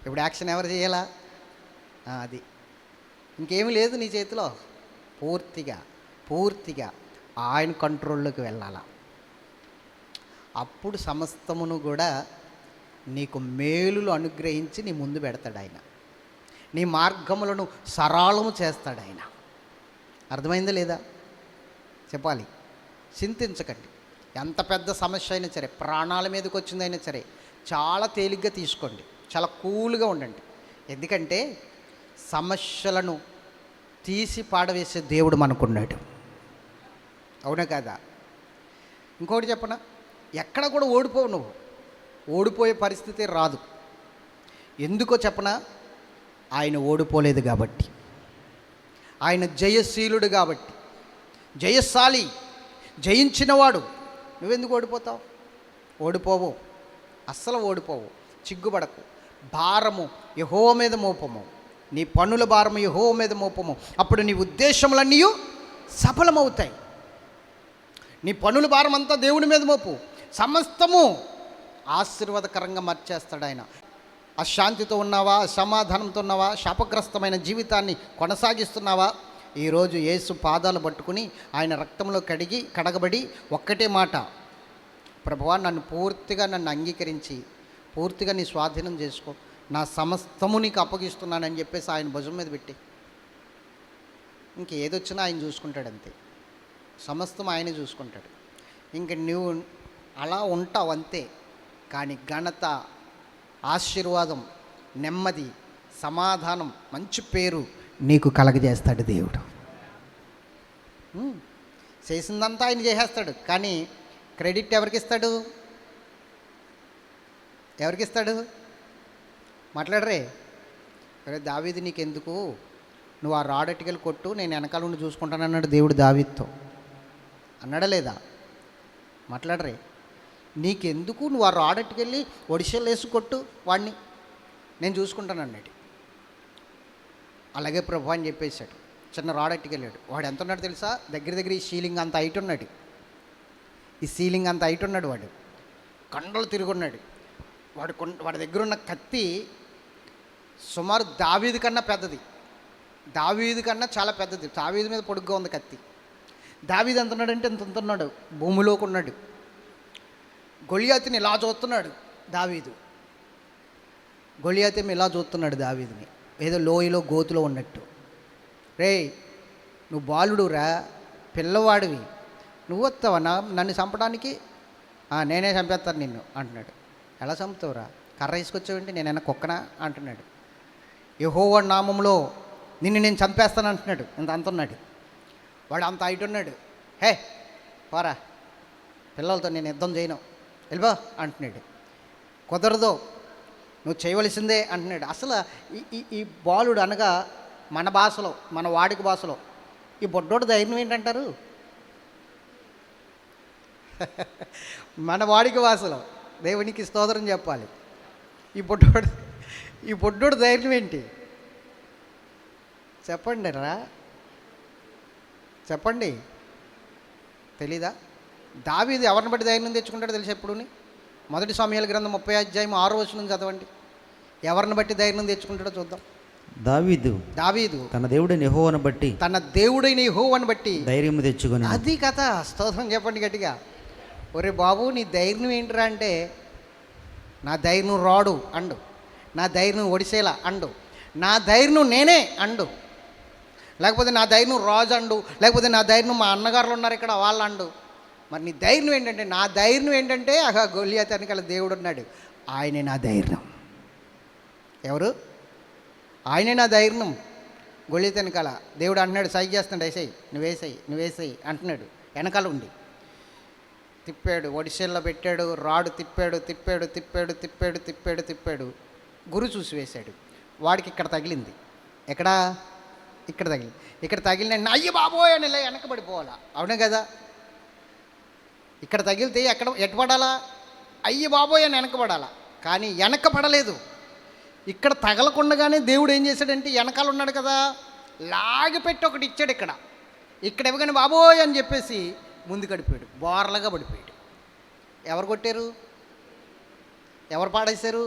[SPEAKER 2] ఇప్పుడు యాక్షన్ ఎవరు చేయాలా? అది ఇంకేమీ లేదు నీ చేతిలో. పూర్తిగా ఆయన కంట్రోల్లోకి వెళ్ళాలా. అప్పుడు సమస్తమును కూడా నీకు మేలులు అనుగ్రహించి నీ ముందు పెడతాడు ఆయన. నీ మార్గములను సరళము చేస్తాడు ఆయన. అర్థమైందా లేదా? చెప్పాలి. చింతించకండి. ఎంత పెద్ద సమస్య అయినా సరే, ప్రాణాల మీదకి వచ్చిందైనా సరే, చాలా తేలిగ్గా తీసుకోండి, చాలా కూల్గా ఉండండి. ఎందుకంటే సమస్యలను తీసి పాడవేసే దేవుడు మనకున్నాడు. అవునా కాదా? ఇంకోటి చెప్పనా, ఎక్కడ కూడా ఓడిపోవు. నువ్వు ఓడిపోయే పరిస్థితి రాదు. ఎందుకో చెప్పనా, ఆయన ఓడిపోలేదు కాబట్టి, ఆయన జయశీలుడు కాబట్టి, జయశాలి, జయించినవాడు. నువ్వెందుకు ఓడిపోతావు? ఓడిపోవు, అస్సలు ఓడిపోవు. చిగ్గుపడకు. భారము యెహోవా మీద మోపము, నీ పన్నుల భారము యెహోవా మీద మోపము, అప్పుడు నీ ఉద్దేశములన్నీ సఫలమవుతాయి. నీ పన్నుల భారం అంతా దేవుని మీద మోపు, సమస్తము ఆశీర్వాదకరంగా మార్చేస్తాడు ఆయన. అశాంతితో ఉన్నావా, అసమాధానంతో ఉన్నావా, శాపగ్రస్తమైన జీవితాన్ని కొనసాగిస్తున్నావా? ఈరోజు యేసు పాదాలు పట్టుకుని ఆయన రక్తంలో కడగబడి ఒక్కటే మాట, ప్రభువా నన్ను అంగీకరించి పూర్తిగా నీ స్వాధీనం చేసుకో, నా సమస్తము నీకు అప్పగిస్తున్నానని చెప్పేసి ఆయన భుజం మీద పెట్టి, ఇంకేదొచ్చినా ఆయన చూసుకుంటాడు అంతే. సమస్తం ఆయనే చూసుకుంటాడు. ఇంక నువ్వు అలా ఉంటావు అంతే. కానీ ఘనత, ఆశీర్వాదం, నెమ్మది, సమాధానం, మంచి పేరు నీకు కలగజేస్తాడు దేవుడు. చేసిందంతా ఆయన చేసేస్తాడు. కానీ క్రెడిట్ ఎవరికి ఇస్తాడు? ఎవరికి ఇస్తాడు? మాట్లాడరే. అరే దావీదు నీకెందుకు, నువ్వు ఆ రాడటికలు కొట్టు, నేను వెనకాల ఉండి చూసుకుంటానన్నాడు దేవుడు దావీదుతో. అన్నాడా లేదా? మాట్లాడరే. నీకెందుకు, నువ్వు ఆ రాడట్టుకెళ్ళి ఒడిషాలు వేసి కొట్టు వాడిని, నేను చూసుకుంటాను అన్నాడు. అలాగే ప్రభు అని చెప్పేశాడు. చిన్న రాడట్టుకెళ్ళాడు. వాడు ఎంత ఉన్నాడు తెలుసా? దగ్గర ఈ సీలింగ్ అంత హైట్ ఉన్నాడు. ఈ సీలింగ్ అంత హైట్ ఉన్నాడు వాడు. కండలు తిరుగున్నాడు. వాడి దగ్గర ఉన్న కత్తి సుమారు దావీదు కన్నా పెద్దది. దావీదు కన్నా చాలా పెద్దది. దావీదు మీద పొడుగ్గా ఉంది కత్తి. దావీదు ఎంత ఉన్నాడంటే ఎంత ఉన్నాడు, భూమిలోకి ఉన్నాడు. గొలియాతుని ఇలా చూస్తున్నాడు దావీదు. గొలియాతేమి ఇలా చూస్తున్నాడు దావీదుని, ఏదో లోయలో గోతులో ఉన్నట్టు. రే నువ్వు బాలుడురా, పిల్లవాడివి, నువ్వు వస్తావా నన్ను చంపడానికి? నేనే చంపేస్తాను నిన్ను అంటున్నాడు. ఎలా చంపుతావురా, కర్ర తీసుకొచ్చావంటే నేను ఏమైనా కుక్కనా అంటున్నాడు. యెహోవా నామంలో నిన్ను నేను చంపేస్తాను అంటున్నాడు. అంతున్నాడు వాడు. అంత హైట్ ఉన్నాడు. హే పోరా, పిల్లలతో నేను యుద్ధం చేయను, వెళ్ళిపో అంటున్నాడు. కుదరదు, నువ్వు చేయవలసిందే అంటున్నాడు. అసలు ఈ బాలుడు అనగా మన భాషలో, మన వాడిక భాషలో ఈ బొడ్డోడు ధైర్యం ఏంటంటారు? మన వాడిక భాషలో దేవునికి స్తోత్రం చెప్పాలి. ఈ బొడ్డోడు ధైర్యం ఏంటి చెప్పండి రా, చెప్పండి. తెలీదా? దావీదు ఎవరిని బట్టి ధైర్యం తెచ్చుకుంటాడో తెలుసు ఎప్పుడుని? 1 సమూయేలు గ్రంథం 30 చదవండి. ఎవరిని బట్టి ధైర్యం తెచ్చుకుంటాడో చూద్దాం. దావీదు
[SPEAKER 3] తన దేవుడైన యెహోవాను బట్టి
[SPEAKER 2] ధైర్యం తెచ్చుకొని. అది కథ. స్తోత్రం చెప్పండి గట్టిగా. ఒరే బాబు, నీ ధైర్యం ఏంటిరా అంటే, నా ధైర్యం రాడు అండు, నా ధైర్యం ఒడిసేలా అండు, నా ధైర్యం నేనే అండు, లేకపోతే నా ధైర్యం రాజు అండు, లేకపోతే నా ధైర్యం మా అన్నగారులు ఉన్నారు ఇక్కడ వాళ్ళు అండు. మరి నీ ధైర్యం ఏంటంటే, నా ధైర్యం ఏంటంటే గొలియాతు వెనకాల దేవుడు ఉన్నాడు, ఆయనే నా ధైర్యం. ఎవరు? ఆయనే నా ధైర్యం. గొలియాతు వెనకాల దేవుడు అంటున్నాడు, సై చేస్తున్నాడు, నువ్వేసేయి అంటున్నాడు. వెనకాల ఉండి తిప్పాడు, ఒడిశల్లో పెట్టాడు, రాడు తిప్పాడు. గురు చూసి వేశాడు. వాడికి ఇక్కడ తగిలింది. ఇక్కడ తగిలింది. ఇక్కడ తగిలిన అయ్య బాబోయ్ అని ఇలా వెనకబడిపోవాలా? అవునే కదా? ఇక్కడ తగిలితే ఎటు పడాలా? అయ్య బాబోయ్ అని వెనకబడాలా. కానీ వెనకబడలేదు. ఇక్కడ తగలకుండగానే దేవుడు ఏం చేశాడంటే, వెనకాల ఉన్నాడు కదా, లాగిపెట్టి ఒకటి ఇచ్చాడు. ఇక్కడ ఇవ్వగానే బాబోయ్ అని చెప్పేసి ముందు గడిపాడు, బోర్లగా పడిపోయాడు. ఎవరు కొట్టారు? ఎవరు పాడేశారు?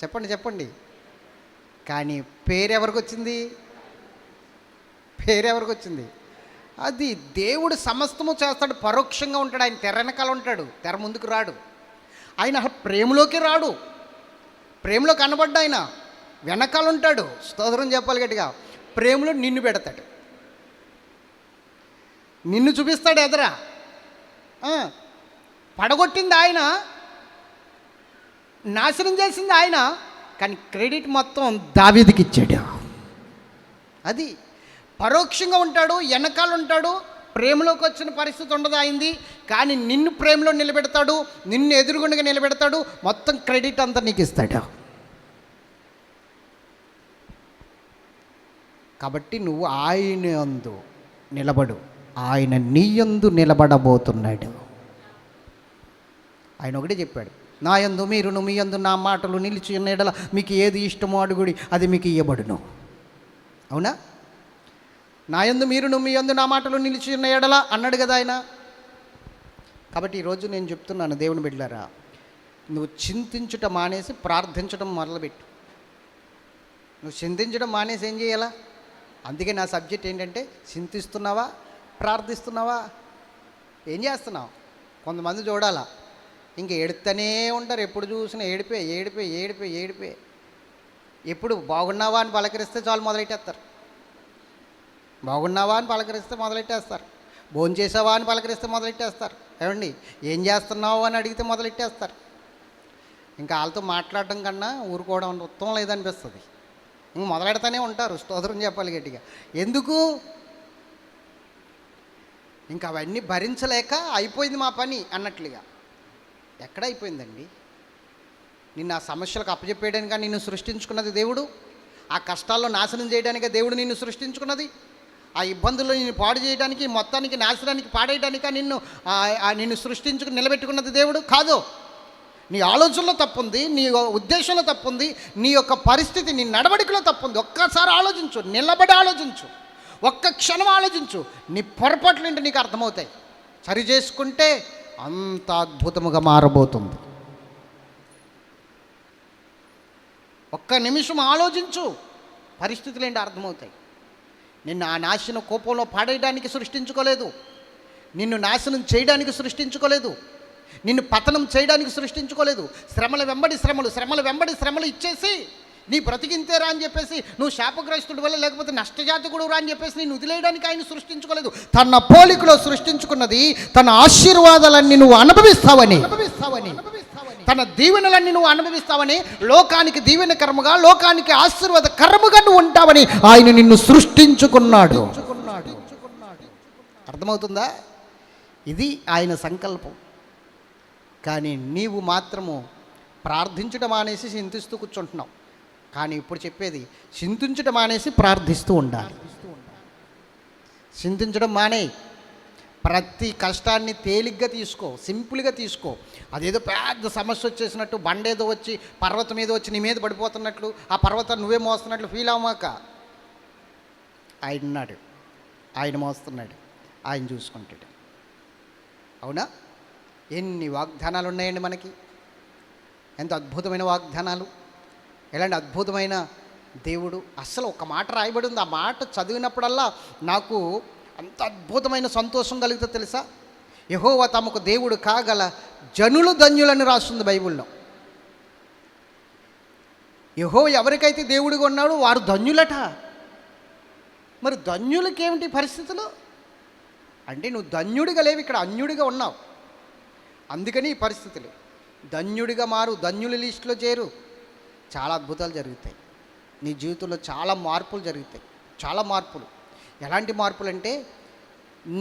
[SPEAKER 2] చెప్పండి. కానీ పేరెవరికి వచ్చింది? అది దేవుడు సమస్తము చేస్తాడు. పరోక్షంగా ఉంటాడు. ఆయన తెర వెనకాల ఉంటాడు, తెర ముందుకు రాడు. ఆయన ప్రేమలోకి రాడు, ప్రేమలో కనబడ్డా ఆయన వెనకాల ఉంటాడు. స్తోత్రం చెప్పాలి గట్టిగా. ప్రేమలో నిన్ను పెడతాడు, నిన్ను చూపిస్తాడు ఎదరా. పడగొట్టింది ఆయన, నాశనం చేసింది ఆయన, కానీ క్రెడిట్ మొత్తం దావీదుకి ఇచ్చాడు. అది పరోక్షంగా ఉంటాడు, వెనకాల ఉంటాడు. ప్రేమలోకి వచ్చిన పరిస్థితి ఉండదు అయింది, కానీ నిన్ను ప్రేమలో నిలబెడతాడు, నిన్ను ఎదురుగుండగా నిలబెడతాడు, మొత్తం క్రెడిట్ అంతా నీకు ఇస్తాడు. కాబట్టి నువ్వు ఆయన యందు నిలబడు, ఆయన నీ యందు నిలబడబోతున్నాడు. ఆయన ఒకటే చెప్పాడు, నా యందు మీరును మీ యందు నా మాటలు నిలిచి ఉన్న యెడల మీకు ఏది ఇష్టమో అడుగుడి, అది మీకు ఇయ్యబడును. అవునా? నా యందు మీరును మీ యందు నా మాటలు నిలిచి ఉన్న యెడల అన్నాడు కదా ఆయన. కాబట్టి ఈరోజు నేను చెప్తున్నాను, దేవుని బిడ్డలారా, నువ్వు చింతించుట మానేసి ప్రార్థించడం మొదలుపెట్టు. నువ్వు చింతించడం మానేసి ఏం చేయాలా? అందుకే నా సబ్జెక్ట్ ఏంటంటే, చింతిస్తున్నావా, ప్రార్థిస్తున్నావా, ఏం చేస్తున్నావు? కొంతమంది చూడాలా, ఇంక ఏడుస్తూనే ఉంటారు, ఎప్పుడు చూసినా ఏడిపే ఏడిపే ఏడిపే ఏడిపే. ఎప్పుడు బాగున్నావా అని పలకరిస్తే చాలు మొదలెట్టేస్తారు. బాగున్నావా అని పలకరిస్తే మొదలెట్టేస్తారు. భోజనం చేసావా అని పలకరిస్తే మొదలెట్టేస్తారు. ఏమండి ఏం చేస్తున్నావు అని అడిగితే మొదలెట్టేస్తారు. ఇంకా వాళ్ళతో మాట్లాడడం కన్నా ఊరుకోవడం ఉత్తమం లేదనిపిస్తుంది. ఇంక మొదలెడతానే ఉంటారు. స్తోత్రం చెప్పాలి గట్టిగా. ఎందుకు? ఇంకా అవన్నీ భరించలేక అయిపోయింది మా పని అన్నట్లుగా. ఎక్కడ అయిపోయిందండి? నిన్ను ఆ సమస్యలకు అప్పచెప్పేయడానిక నిన్ను సృష్టించుకున్నది దేవుడు. ఆ కష్టాల్లో నాశనం చేయడానికే దేవుడు నిన్ను సృష్టించుకున్నది. ఆ ఇబ్బందుల్లో నిన్ను పాడు చేయడానికి, మొత్తానికి నాశనానికి పాడేయడానిక నిన్ను సృష్టించుకుని నిలబెట్టుకున్నది దేవుడు కాదు. నీ ఆలోచనలో తప్పుంది, నీ ఉద్దేశంలో తప్పుంది, నీ యొక్క పరిస్థితి, నీ నడవడికలో తప్పుంది. ఒక్కసారి ఆలోచించు, నిలబడి ఆలోచించు, ఒక్క క్షణం ఆలోచించు. నీ పొరపాట్లు ఏంటో నీకు అర్థమవుతాయి. సరి చేసుకుంటే అంత అద్భుతముగా మారబోతుంది. ఒక్క నిమిషం ఆలోచించు, పరిస్థితులు ఏంటో అర్థమవుతాయి. నిన్ను ఆ నాశన కోపంలో పాడేయడానికి సృష్టించుకోలేదు, నిన్ను నాశనం చేయడానికి సృష్టించుకోలేదు, నిన్ను పతనం చేయడానికి సృష్టించుకోలేదు. శ్రమల వెంబడి శ్రమలు, శ్రమల వెంబడి శ్రమలు ఇచ్చేసి నీ బ్రతికింతేరా అని చెప్పేసి, నువ్వు శాపగ్రస్తుడి వల్ల లేకపోతే నష్టజాతకుడు రా అని చెప్పేసి నేను వదిలేయడానికి ఆయన సృష్టించుకోలేదు. తన పోలికలో సృష్టించుకున్నది, తన ఆశీర్వాదాలన్నీ నువ్వు అనుభవిస్తావని, తన దీవెనలన్నీ నువ్వు అనుభవిస్తావని, లోకానికి దీవెనకరముగా, లోకానికి ఆశీర్వాదకరముగా నువ్వు ఉంటావని ఆయన నిన్ను సృష్టించుకున్నాడు. అర్థమవుతుందా? ఇది ఆయన సంకల్పం. కానీ నీవు మాత్రము ప్రార్థించడం మానేసి చింతిస్తూ కూర్చుంటున్నావు. కానీ ఇప్పుడు చెప్పేది, చింతించడం మానేసి ప్రార్థిస్తూ ఉండాలి. చింతించడం మానే, ప్రతి కష్టాన్ని తేలిగ్గా తీసుకో, సింపుల్గా తీసుకో. అదేదో పెద్ద సమస్య వచ్చేసినట్టు, బండేదో వచ్చి పర్వతం మీద వచ్చి నీ మీద పడిపోతున్నట్లు, ఆ పర్వతాన్ని నువ్వే మోస్తున్నట్లు ఫీల్ అవ్వమాక. ఆయన ఉన్నాడు, ఆయన మోస్తున్నాడు, ఆయన చూసుకుంటాడు. అవునా? ఎన్ని వాగ్దానాలు ఉన్నాయండి మనకి, ఎంత అద్భుతమైన వాగ్దానాలు, ఎలాంటి అద్భుతమైన దేవుడు. అస్సలు ఒక మాట రాయబడి ఉంది, ఆ మాట చదివినప్పుడల్లా నాకు అంత అద్భుతమైన సంతోషం కలుగుతుంది తెలుసా. యెహోవా తమకు దేవుడు కాగల జనులు ధన్యులని రాస్తుంది బైబిల్లో. యెహోవా ఎవరికైతే దేవుడిగా ఉన్నాడో వారు ధన్యులట. మరి ధన్యులకేమిటి పరిస్థితులు అంటే, నువ్వు ధన్యుడిగా లేవు, ఇక్కడ అన్యుడిగా ఉన్నావు. అందుకని ఈ పరిస్థితులు. ధన్యుడిగా మారు, ధన్యుల లిస్టులో చేరు. చాలా అద్భుతాలు జరుగుతాయి నీ జీవితంలో, చాలా మార్పులు జరుగుతాయి, చాలా మార్పులు. ఎలాంటి మార్పులు అంటే,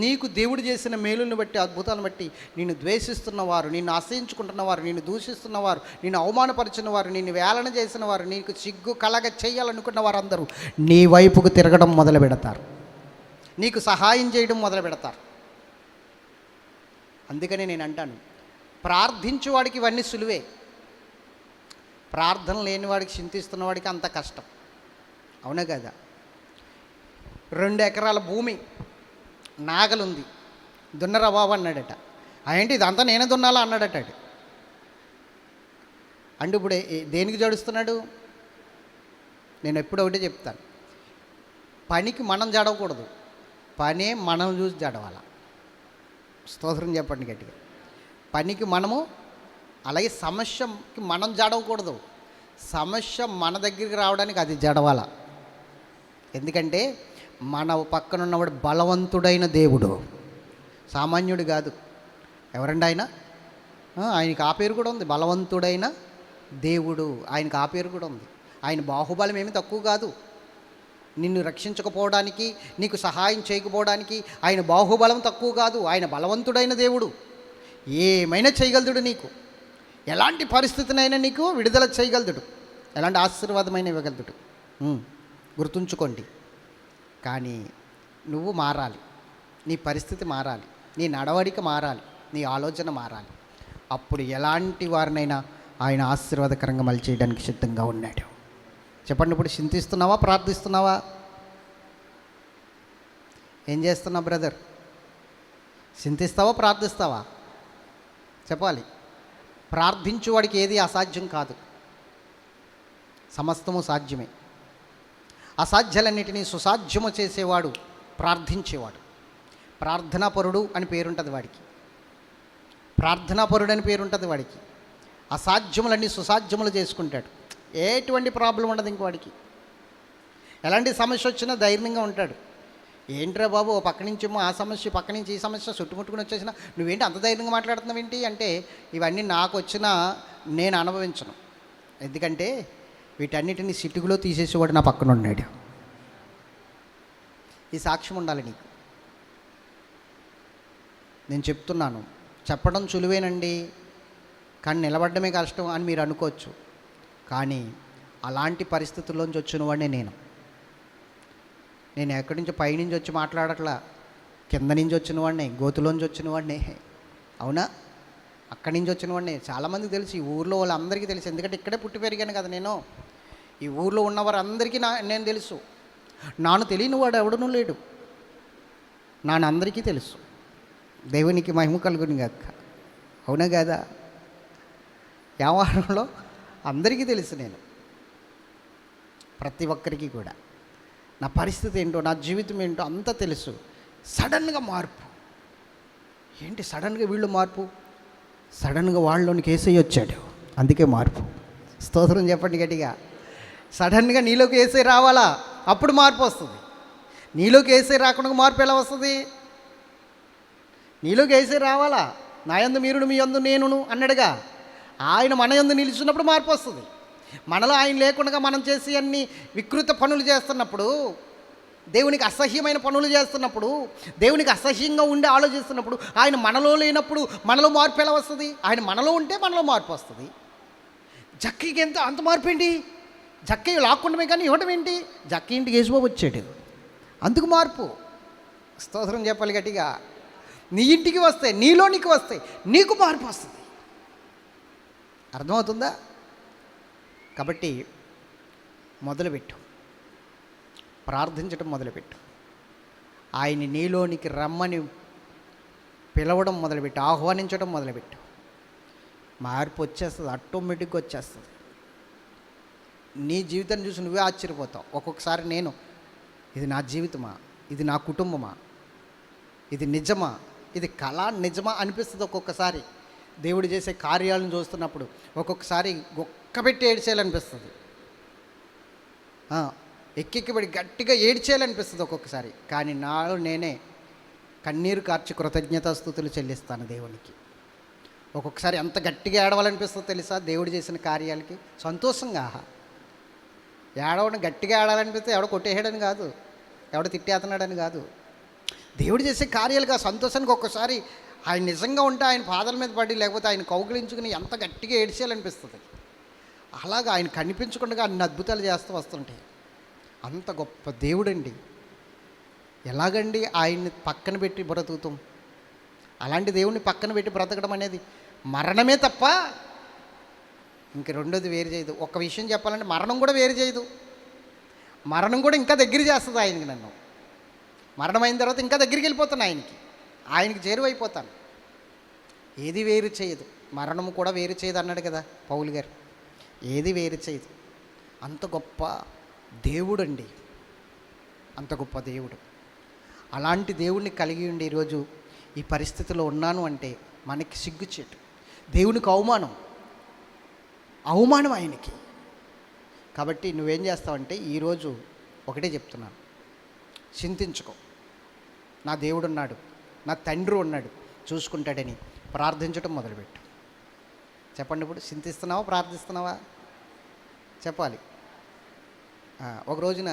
[SPEAKER 2] నీకు దేవుడు చేసిన మేలుని బట్టి, అద్భుతాలను బట్టి నిన్ను ద్వేషిస్తున్నవారు, నిన్ను అసహించుకుంటున్నవారు, నిన్ను దూషిస్తున్నవారు, నిన్ను అవమానపరిచిన వారు, నిన్ను వేలన చేసిన వారు, నీకు సిగ్గు కలగ చేయాలనుకున్న వారందరూ నీ వైపుకు తిరగడం మొదలు పెడతారు, నీకు సహాయం చేయడం మొదలు పెడతారు. అందుకని నేను అంటాను, ప్రార్థించేవాడికి ఇవన్నీ సులువే, ప్రార్థన లేనివాడికి, చింతిస్తున్నవాడికి అంత కష్టం. అవునా కదా? 2 ఎకరాల భూమి, నాగలుంది, దున్నరా బాబు అన్నాడట. ఏంటి ఇదంతా నేనే దున్నాలా అన్నాడట. అంటే ఇప్పుడు దేనికి జడుస్తున్నాడు? నేను ఎప్పుడు ఒకటే చెప్తాను, పనికి మనం జడవకూడదు, పనే మనం చూసి జడవాల. స్తోత్రం చెప్పండి గట్టిగా. పనికి మనము, అలాగే సమస్యకి మనం జడవకూడదు, సమస్య మన దగ్గరికి రావడానికి అది జడవాల. ఎందుకంటే మన పక్కన ఉన్నవాడు బలవంతుడైన దేవుడు, సామాన్యుడు కాదు. ఎవరండి ఆయన? ఆయనకి ఆ పేరు కూడా ఉంది, బలవంతుడైన దేవుడు. ఆయనకి ఆ పేరు కూడా ఉంది. ఆయన బాహుబలం ఏమి తక్కువ కాదు. నిన్ను రక్షించకపోవడానికి, నీకు సహాయం చేయకపోవడానికి ఆయన బాహుబలం తక్కువ కాదు. ఆయన బలవంతుడైన దేవుడు, ఏమైనా చేయగలుగుడు. నీకు ఎలాంటి పరిస్థితినైనా నీకు విడుదల చేయగలుగుడు, ఎలాంటి ఆశీర్వాదమైన ఇవ్వగలుగుడు. గుర్తుంచుకోండి. కానీ నువ్వు మారాలి, నీ పరిస్థితి మారాలి, నీ నడవడిక మారాలి, నీ ఆలోచన మారాలి. అప్పుడు ఎలాంటి వారినైనా ఆయన ఆశీర్వాదకరంగా మలిచేయడానికి సిద్ధంగా ఉన్నాడు. చెప్పండి, ఇప్పుడు చింతిస్తున్నావా, ప్రార్థిస్తున్నావా? ఏం చేస్తున్నావు బ్రదర్? చింతిస్తావా, ప్రార్థిస్తావా? చెప్పాలి. ప్రార్థించువాడికి ఏది అసాధ్యం కాదు, సమస్తము సాధ్యమే. అసాధ్యాలన్నిటినీ సుసాధ్యము చేసేవాడు ప్రార్థించేవాడు. ప్రార్థనాపరుడు అని పేరుంటుంది వాడికి, ప్రార్థనాపరుడు అని పేరుంటుంది వాడికి. అసాధ్యములన్నీ సుసాధ్యములు చేసుకుంటాడు. ఎటువంటి ప్రాబ్లం ఉండదు ఇంకోడికి. ఎలాంటి సమస్య వచ్చినా ధైర్యంగా ఉంటాడు. ఏంట్రా బాబు, ఓ పక్క నుంచేమో ఆ సమస్య, పక్క నుంచి ఈ సమస్య చుట్టుముట్టుకుని వచ్చేసినా నువ్వేంటి అంత ధైర్యంగా మాట్లాడుతున్నావు ఏంటి అంటే, ఇవన్నీ నాకు వచ్చినా నేను అనుభవించను. ఎందుకంటే వీటన్నిటిని సిట్టుగులో తీసేసేవాడు నా పక్కన ఉన్నాడు. ఈ సాక్ష్యం ఉండాలి నీకు. నేను చెప్తున్నాను, చెప్పడం సులువేనండి, కానీ నిలబడమే కష్టం అని మీరు అనుకోవచ్చు. కానీ అలాంటి పరిస్థితుల్లోంచి వచ్చిన వాడిని నేను ఎక్కడి నుంచి పైనుంచి వచ్చి మాట్లాడట్లా, కింద నుంచి వచ్చిన వాడిని, గోతులోంచి వచ్చిన వాడిని. అవునా? అక్కడి నుంచి వచ్చిన వాడిని. చాలామందికి తెలుసు, ఈ ఊర్లో వాళ్ళందరికీ తెలుసు. ఎందుకంటే ఇక్కడే పుట్టి పెరిగాను కదా నేను. ఈ ఊర్లో ఉన్నవారందరికీ నేను తెలుసు. నాను తెలియని వాడు ఎవడనూ లేడు. నాన్న అందరికీ తెలుసు. దేవునికి మహిమ కలుగును గాక. అవునా కదా? వ్యవహారంలో అందరికీ తెలుసు. నేను ప్రతి ఒక్కరికి కూడా నా పరిస్థితి ఏంటో, నా జీవితం ఏంటో అంతా తెలుసు. సడన్గా మార్పు ఏంటి? సడన్గా వీళ్ళు మార్పు, సడన్గా వాళ్ళలోనికి యేసయ్య వచ్చాడు, అందుకే మార్పు. స్తోత్రం చెప్పండి గట్టిగా. సడన్గా నీలోకి యేసయ్య రావాలా, అప్పుడు మార్పు వస్తుంది. నీలోకి యేసయ్య రాకుండా మార్పు ఎలా వస్తుంది? నీలోకి యేసయ్య రావాలా. నా యందు మీరును, మీ యందు నేనును అన్నాడుగా. ఆయన మన యందు నిలిచినప్పుడు మార్పు వస్తుంది. మనలో ఆయన లేకుండా మనం చేసి అన్ని వికృత పనులు చేస్తున్నప్పుడు, దేవునికి అసహ్యమైన పనులు చేస్తున్నప్పుడు, దేవునికి అసహ్యంగా ఉండి ఆలోచిస్తున్నప్పుడు, ఆయన మనలో లేనప్పుడు మనలో మార్పు ఎలా వస్తుంది? ఆయన మనలో ఉంటే మనలో మార్పు వస్తుంది. జక్కీకి అంత మార్పు ఏంటి? జక్కయ్య లాక్కుండమే కానీ ఇవ్వడం ఏంటి? జక్కయ్య ఇంటికి యేసుబాబు వచ్చాడు, అందుకు మార్పు. స్తోత్రం చెప్పాలి గట్టిగా. నీ ఇంటికి వస్తే, నీలోనికి వస్తే నీకు మార్పు వస్తుంది. అర్థమవుతుందా? కాబట్టి మొదలుపెట్టు, ప్రార్థించడం మొదలుపెట్టు. ఆయన్ని నీలోనికి రమ్మని పిలవడం మొదలుపెట్టు, ఆహ్వానించడం మొదలుపెట్టు. మార్పు వచ్చేస్తుంది, ఆటోమేటిక్గా వచ్చేస్తుంది. నీ జీవితాన్ని చూసి నువ్వే ఆశ్చర్యపోతావు. ఒక్కొక్కసారి నేను, ఇది నా జీవితమా, ఇది నా కుటుంబమా, ఇది నిజమా, ఇది కళ నిజమా అనిపిస్తుంది. ఒక్కొక్కసారి దేవుడు చేసే కార్యాలను చూస్తున్నప్పుడు ఒక్కొక్కసారి గొక్కబెట్టి ఏడ్చేయాలనిపిస్తుంది, ఎక్కెక్కిబడి గట్టిగా ఏడ్చేయాలనిపిస్తుంది ఒక్కొక్కసారి. కానీ నాలో నేనే కన్నీరు కార్చి కృతజ్ఞతాస్తుతులు చెల్లిస్తాను దేవునికి. ఒక్కొక్కసారి ఎంత గట్టిగా ఏడవాలనిపిస్తుందో తెలుసా? దేవుడు చేసిన కార్యాలకి సంతోషంగా. ఏడవడం గట్టిగా ఏడాలనిపిస్తే ఎవడో కొట్టేయడని కాదు, ఎవడో తిట్టేస్తున్నాడని కాదు. దేవుడు చేసే కార్యాలుగా సంతోషానికి ఒక్కసారి ఆయన నిజంగా ఉంటే ఆయన పాదాల మీద పడి, లేకపోతే ఆయన కౌగిలించుకుని ఎంత గట్టిగా ఏడ్చేయాలనిపిస్తుంది. అలాగా ఆయన కనిపించకుండా అన్ని అద్భుతాలు చేస్తూ వస్తుంటాయి. అంత గొప్ప దేవుడండి. ఎలాగండి ఆయన్ని పక్కన పెట్టి బ్రతుకుతాం? అలాంటి దేవుడిని పక్కన పెట్టి బ్రతకడం అనేది మరణమే తప్ప ఇంక రెండోది వేరు చేయదు. ఒక విషయం చెప్పాలంటే మరణం కూడా వేరు చేయదు. మరణం కూడా ఇంకా దగ్గర చేస్తుంది ఆయనకి. నన్ను మరణం అయిన తర్వాత ఇంకా దగ్గరికి వెళ్ళిపోతాను, ఆయనకి చేరువైపోతాను. ఏది వేరు చేయదు, మరణము కూడా వేరు చేయదు అన్నాడు కదా పౌలు గారు. ఏది వేరు చేయదు. అంత గొప్ప దేవుడు అండి, అంత గొప్ప దేవుడు. అలాంటి దేవుడిని కలిగి ఉండి ఈరోజు ఈ పరిస్థితిలో ఉన్నాను అంటే మనకి సిగ్గుచేటు, దేవునికి అవమానం ఆయనకి. కాబట్టి నువ్వేం చేస్తావంటే ఈరోజు ఒకటే చెప్తున్నాను, చింతించుకో. నా దేవుడు ఉన్నాడు, నా తండ్రి ఉన్నాడు, చూసుకుంటాడని ప్రార్థించడం మొదలుపెట్టు. చెప్పండి, ఇప్పుడు చింతిస్తున్నావా ప్రార్థిస్తున్నావా? చెప్పాలి. ఒక రోజున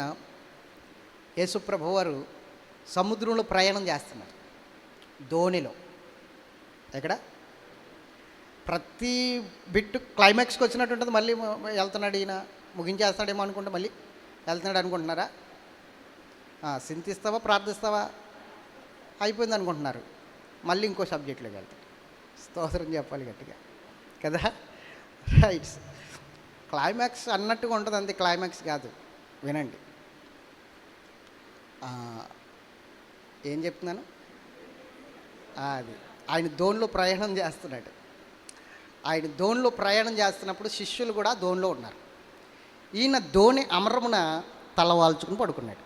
[SPEAKER 2] యేసుప్రభు వారు సముద్రంలో ప్రయాణం చేస్తున్నారు, ధోనిలో. ఎక్కడ? ప్రతి బిట్టు క్లైమాక్స్కి వచ్చినట్టు ఉంటుంది. మళ్ళీ వెళ్తున్నాడు ఈయన, ముగించేస్తాడేమో అనుకుంటే మళ్ళీ వెళ్తున్నాడు అనుకుంటున్నారా? చింతిస్తావా ప్రార్థిస్తావా అయిపోయింది అనుకుంటున్నారు. మళ్ళీ ఇంకో సబ్జెక్టులోకి వెళ్తాడు. స్తోత్రం చెప్పాలి గట్టిగా కదా. రైట్స్, క్లైమాక్స్ అన్నట్టుగా ఉంటుంది, అంతే. క్లైమాక్స్ కాదు, వినండి. ఏం చెప్తున్నాను? అది ఆయన ధోనిలో ప్రయాణం చేస్తున్నాడు. ఆయన ధోనిలో ప్రయాణం చేస్తున్నప్పుడు శిష్యులు కూడా ధోనిలో ఉన్నారు. ఈయన ధోని అమరమున తలవాల్చుకుని పడుకున్నాడు,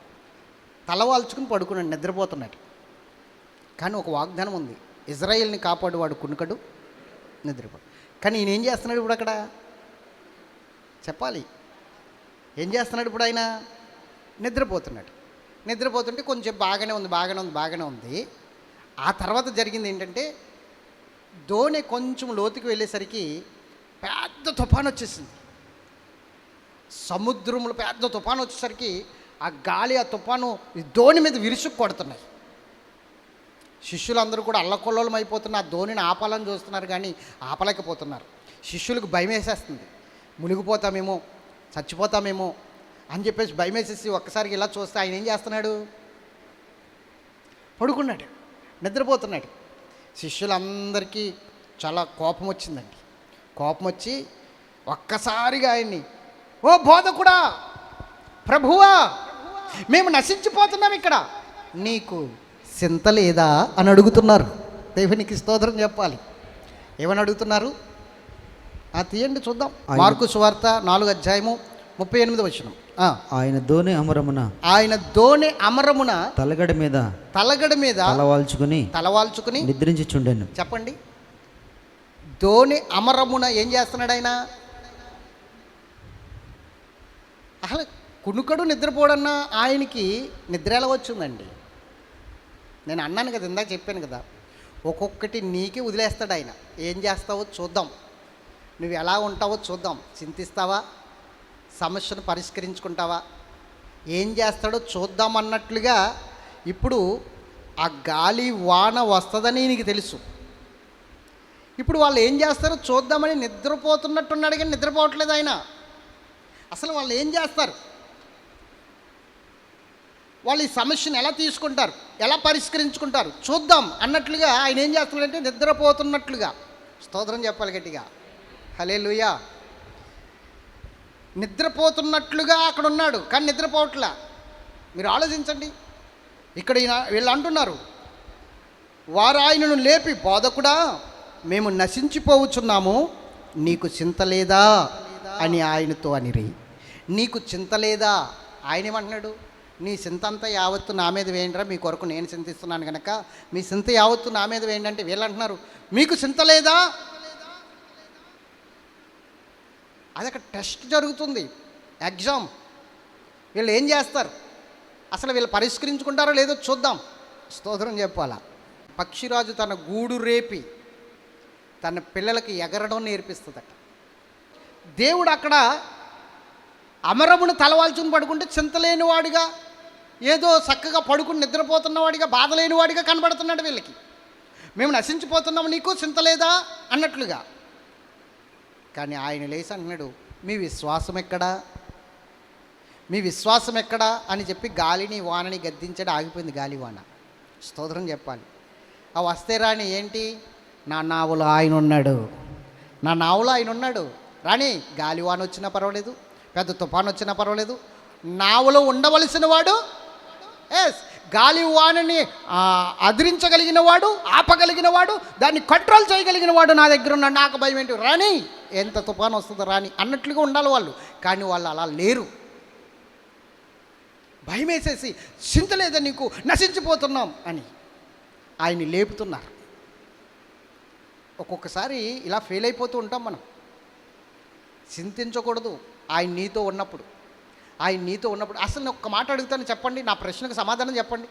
[SPEAKER 2] నిద్రపోతున్నాడు. కానీ ఒక వాగ్దానం ఉంది, ఇజ్రాయేల్ని కాపాడువాడు కునుకడు, నిద్రపోడు. కానీ ఈయన ఏం చేస్తున్నాడు ఇప్పుడు అక్కడ? చెప్పాలి. ఏం చేస్తున్నాడు ఇప్పుడు ఆయన? నిద్రపోతుంటే కొంచెం బాగానే ఉంది. ఆ తర్వాత జరిగింది ఏంటంటే, ధోని కొంచెం లోతుకి వెళ్ళేసరికి పెద్ద తుఫాను వచ్చేసింది. సముద్రంలో పెద్ద తుఫాను వచ్చేసరికి ఆ గాలి, ఆ తుఫాను ఈ ధోని మీద విరుచుకు కొడుతున్నాయి. శిష్యులందరూ కూడా అల్లకొల్లోలం అయిపోతున్న ఆ ధోనిని ఆపాలని చూస్తున్నారు, కానీ ఆపలేకపోతున్నారు. శిష్యులకు భయం వేసేస్తుంది, మునిగిపోతామేమో, చచ్చిపోతామేమో అని చెప్పేసి భయం వేసేసి ఒక్కసారికి ఇలా చూస్తే ఆయన ఏం చేస్తున్నాడు? పడుకున్నాడు, నిద్రపోతున్నాడు. శిష్యులందరికీ చాలా కోపం వచ్చిందండి. కోపం వచ్చి ఒక్కసారిగా ఆయన్ని, ఓ బోధకుడా, ప్రభువా, మేము నశించిపోతున్నాం, ఇక్కడ నీకు చింత లేదా అని అడుగుతున్నారు. దేవునికి స్తోత్రం చెప్పాలి. ఏమని అడుగుతున్నారు? తీయండి చూద్దాం. మార్కు సువార్త 4:38
[SPEAKER 3] ఆయన ధోని అమరమున తలగడ మీద తలవాల్చుకుని నిద్రించుచుండెను.
[SPEAKER 2] చెప్పండి, ధోని అమరమున ఏం చేస్తున్నాడు ఆయన? అసలు కునుకడు నిద్రపోడన్నా ఆయనకి నిద్ర ఎలా వచ్చిందండి? నేను అన్నాను కదా, ఇందాక చెప్పాను కదా, ఒక్కొక్కటి నీకే వదిలేస్తాడు ఆయన. ఏం చేస్తావో చూద్దాం, నువ్వు ఎలా ఉంటావో చూద్దాం. చింతిస్తావా, సమస్యను పరిష్కరించుకుంటావా, ఏం చేస్తాడో చూద్దాం అన్నట్లుగా. ఇప్పుడు ఆ గాలి వాన వస్తుందని నీకు తెలుసు. ఇప్పుడు వాళ్ళు ఏం చేస్తారో చూద్దామని నిద్రపోతున్నట్టున్నాడు, కానీ నిద్రపోవట్లేదు ఆయన. అసలు వాళ్ళు ఏం చేస్తారు, వాళ్ళు ఈ సమస్యను ఎలా తీసుకుంటారు, ఎలా పరిష్కరించుకుంటారు చూద్దాం అన్నట్లుగా ఆయన ఏం చేస్తున్నాడంటే నిద్రపోతున్నట్లుగా. స్తోత్రం చెప్పాలి గట్టిగా, హల్లెలూయా. నిద్రపోతున్నట్లుగా అక్కడ ఉన్నాడు, కానీ నిద్రపోవట్లా. మీరు ఆలోచించండి. ఇక్కడ వీళ్ళు అంటున్నారు, వారు ఆయనను లేపి, బోధకుడా, మేము నశించిపోవచ్చున్నాము, నీకు చింత లేదా అని ఆయనతో అనిరి. నీకు చింత లేదా? ఆయన ఏమంటున్నాడు? నీ చింత అంతా యావత్తు నా మీద వేయండిరా, మీ కొరకు నేను చింతిస్తున్నాను కనుక మీ చింత యావత్తు నా మీద వేయండి అంటే వీళ్ళు అంటున్నారు, మీకు చింత లేదా? అది అక్కడ టెస్ట్ జరుగుతుంది, ఎగ్జామ్. వీళ్ళు ఏం చేస్తారు, అసలు వీళ్ళు పరిష్కరించుకుంటారో లేదో చూద్దాం. స్తోత్రం చెప్పాలా. పక్షిరాజు తన గూడు రేపి తన పిల్లలకి ఎగరడం నేర్పిస్తుందట. దేవుడు అక్కడ అమరమును తలవాల్చుని పడుకుంటే చింతలేనివాడిగా, ఏదో చక్కగా పడుకుని నిద్రపోతున్నవాడిగా, బాధ లేనివాడిగా కనబడుతున్నాడు వీళ్ళకి. మేము నశించిపోతున్నాము, నీకు చింత లేదా అన్నట్లుగా. కానీ ఆయన లేచి అంటున్నాడు, మీ విశ్వాసం ఎక్కడా, మీ విశ్వాసం ఎక్కడా అని చెప్పి గాలిని వానని గద్దించడం ఆగిపోయింది. గాలి వాన. స్తోత్రం చెప్పాలి. ఆ వస్తే రాని ఏంటి, నా నావులో ఆయన ఉన్నాడు, నా నావులో ఆయన ఉన్నాడు. రాని గాలివాన వచ్చినా పర్వాలేదు, పెద్ద తుఫాను వచ్చినా పర్వాలేదు, నావులో ఉండవలసిన వాడు, గాలి వానని అదిరించగలిగిన వాడు, ఆపగలిగిన వాడు, దాన్ని కంట్రోల్ చేయగలిగిన వాడు నా దగ్గర ఉన్నాడు, నాకు భయం ఏంటి, రాని ఎంత తుఫాను వస్తుందో రాని అన్నట్లుగా ఉండాలి వాళ్ళు. కానీ వాళ్ళు అలా లేరు. భయం వేసేసి చింత లేదా నీకు, నశించిపోతున్నాం అని ఆయన్ని లేపుతున్నారు. ఒక్కొక్కసారి ఇలా ఫెయిల్ అయిపోతూ ఉంటాం మనం. చింతించకూడదు, ఆయన నీతో ఉన్నప్పుడు, ఆయన నీతో ఉన్నప్పుడు అసలు నేను ఒక్క మాట అడుగుతాను, చెప్పండి, నా ప్రశ్నకు సమాధానం చెప్పండి,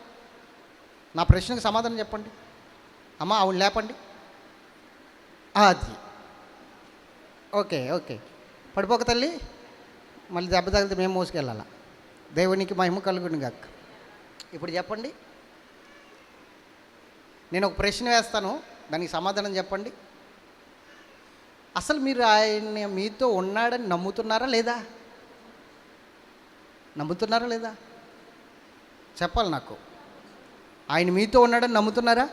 [SPEAKER 2] నా ప్రశ్నకు సమాధానం చెప్పండి. అమ్మ ఆవిడ లేపండి. అది ఓకే ఓకే, పడిపోక తల్లి, మళ్ళీ దెబ్బ తగిలితే మేము మోసుకెళ్ళాలా. దేవునికి మహిమ కలుగును గాక. ఇప్పుడు చెప్పండి, నేను ఒక ప్రశ్న వేస్తాను, దానికి సమాధానం చెప్పండి. అసలు మీరు ఆయన మీతో ఉన్నాడని నమ్ముతున్నారా లేదా? నమ్ముతున్నారా లేదా? చెప్పాలి నాకు. ఆయన మీతో ఉన్నాడని నమ్ముతున్నారా?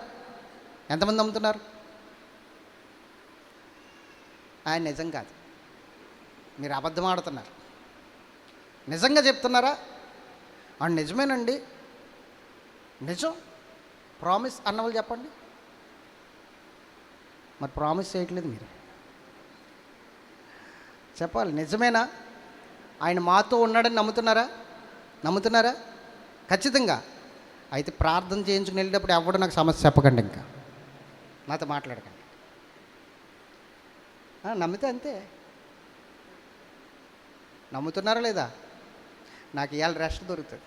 [SPEAKER 2] ఎంతమంది నమ్ముతున్నారు? ఆయన నిజం కాదు, మీరు అబద్ధం ఆడుతున్నారు. నిజంగా చెప్తున్నారా? ఆయన నిజమేనండి, నిజం, ప్రామిస్ అన్నవాళ్ళు చెప్పండి. మరి ప్రామిస్ చేయట్లేదు మీరు. చెప్పాలి, నిజమేనా? ఆయన మాతో ఉన్నాడని నమ్ముతున్నారా? నమ్ముతున్నారా? ఖచ్చితంగా. అయితే ప్రార్థన చేయించుకుని వెళ్ళేటప్పుడు ఎవడు నాకు సమస్య చెప్పకండి, ఇంకా నాతో మాట్లాడకండి. నమ్మితే అంతే. నమ్ముతున్నారా లేదా? నాకు ఇవాళ రెస్ట్ దొరుకుతుంది.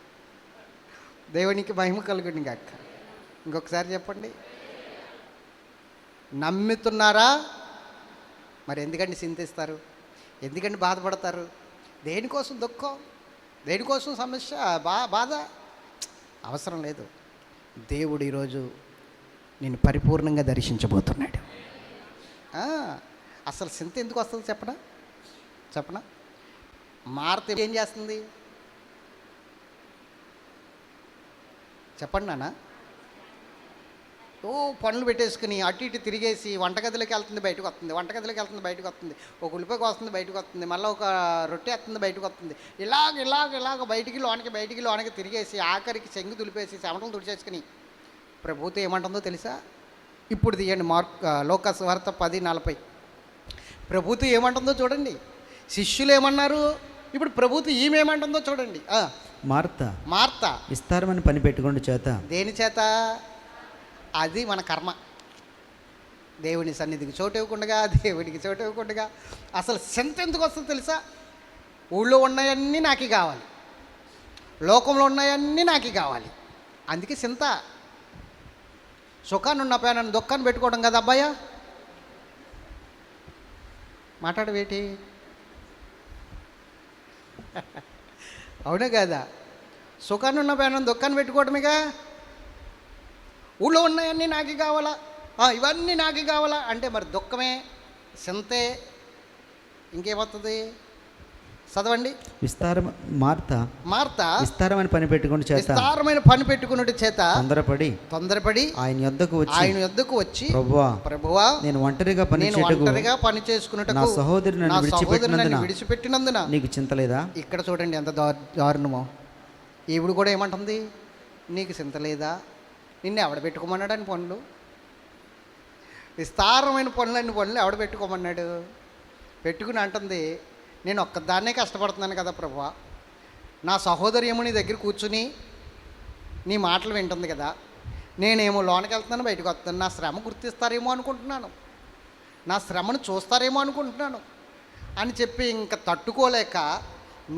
[SPEAKER 2] దేవునికి మహిమ కలుగుని గాక. ఇంకొకసారి చెప్పండి, నమ్ముతున్నారా? మరి ఎందుకండి చింతిస్తారు? ఎందుకండి బాధపడతారు? దేనికోసం దుఃఖం? దేనికోసం సమస్య, బాధ? అవసరం లేదు. దేవుడు ఈరోజు నేను పరిపూర్ణంగా దర్శించబోతున్నాడు. అసలు చింత ఎందుకు వస్తుంది చెప్పనా? మార్త ఏం చేస్తుంది చెప్పండి నాన్న? పనులు పెట్టేసుకుని అటు ఇటు తిరిగేసి వంటగదిలోకి వెళ్తుంది, బయటకు వస్తుంది, వంటగదిలోకి వెళ్తుంది, బయటకు వస్తుంది, ఒక ఉల్లిపాయ వస్తుంది, బయటకు వస్తుంది, మళ్ళీ ఒక రొట్టె వస్తుంది, బయటకు వస్తుంది. ఇలాగ బయటికి లోనికి తిరిగేసి ఆఖరికి చెంగు తులిపేసి చెమటలు తుడిచేసుకుని ప్రభుతో ఏమంటుందో తెలుసా? ఇప్పుడు తీయండి, లోకాసు వార్త 10:40. ప్రభుతో ఏమంటుందో చూడండి. శిష్యులు ఏమన్నారు, ఇప్పుడు ప్రభుతో ఈమెమంటుందో చూడండి. మార్త
[SPEAKER 3] విస్తారమైన పని పెట్టుకోండి చేత.
[SPEAKER 2] దేని చేత? అది మన కర్మ. దేవుని సన్నిధికి చోటు ఇవ్వకుండా, దేవుడికి చోటు ఇవ్వకుండా అసలు చింత ఎందుకు వస్తుందో తెలుసా? ఊళ్ళో ఉన్నాయన్నీ నాకు కావాలి, లోకంలో ఉన్నాయన్నీ నాకు కావాలి, అందుకే చింత. సుఖాన్ని ఉన్న పేనని దుఃఖాన్ని పెట్టుకోవడం కదా అబ్బాయ్యా. మాట్లాడవేటి? అవునా కదా? సుఖాన్ని ఉన్న పేనని దుఃఖాన్ని పెట్టుకోవడమేగా. ఊళ్ళో ఉన్నాయన్నీ నాకు కావాలా, ఇవన్నీ నాకు కావాలా అంటే మరి దుఃఖమే, చింతే, ఇంకేమవుతుంది? చదవండి. మార్త
[SPEAKER 3] విస్తారమైన పని పెట్టుకుని
[SPEAKER 2] చేత తొందరపడి ఆయన యొద్దకు వచ్చి ప్రభువా నేను ఒంటరిగా పని చేసుకున్నట్టుకు నా సహోదరుని విడిచిపెట్టినందున నీకు చింత లేదా? ఇక్కడ చూడండి ఎంత దారుణమో. ఈవిడ కూడా ఏమంటుంది? నీకు చింత లేదా? నిన్ను ఎవడ పెట్టుకోమన్నాడు అని పనులు, విస్తారమైన పనులు ఎవడ పెట్టుకోమన్నాడు? పెట్టుకుని అంటుంది, నేను ఒక్కదాన్నే కష్టపడుతున్నాను కదా ప్రభువా, నా సహోదరి ఏమో నీ దగ్గర కూర్చుని నీ మాటలు వింటుంది కదా, నేనేమో లోనికి వెళ్తున్నాను, బయటకు వస్తున్నాను, నా శ్రమ గుర్తిస్తారేమో అనుకుంటున్నాను, నా శ్రమను చూస్తారేమో అనుకుంటున్నాను అని చెప్పి ఇంకా తట్టుకోలేక,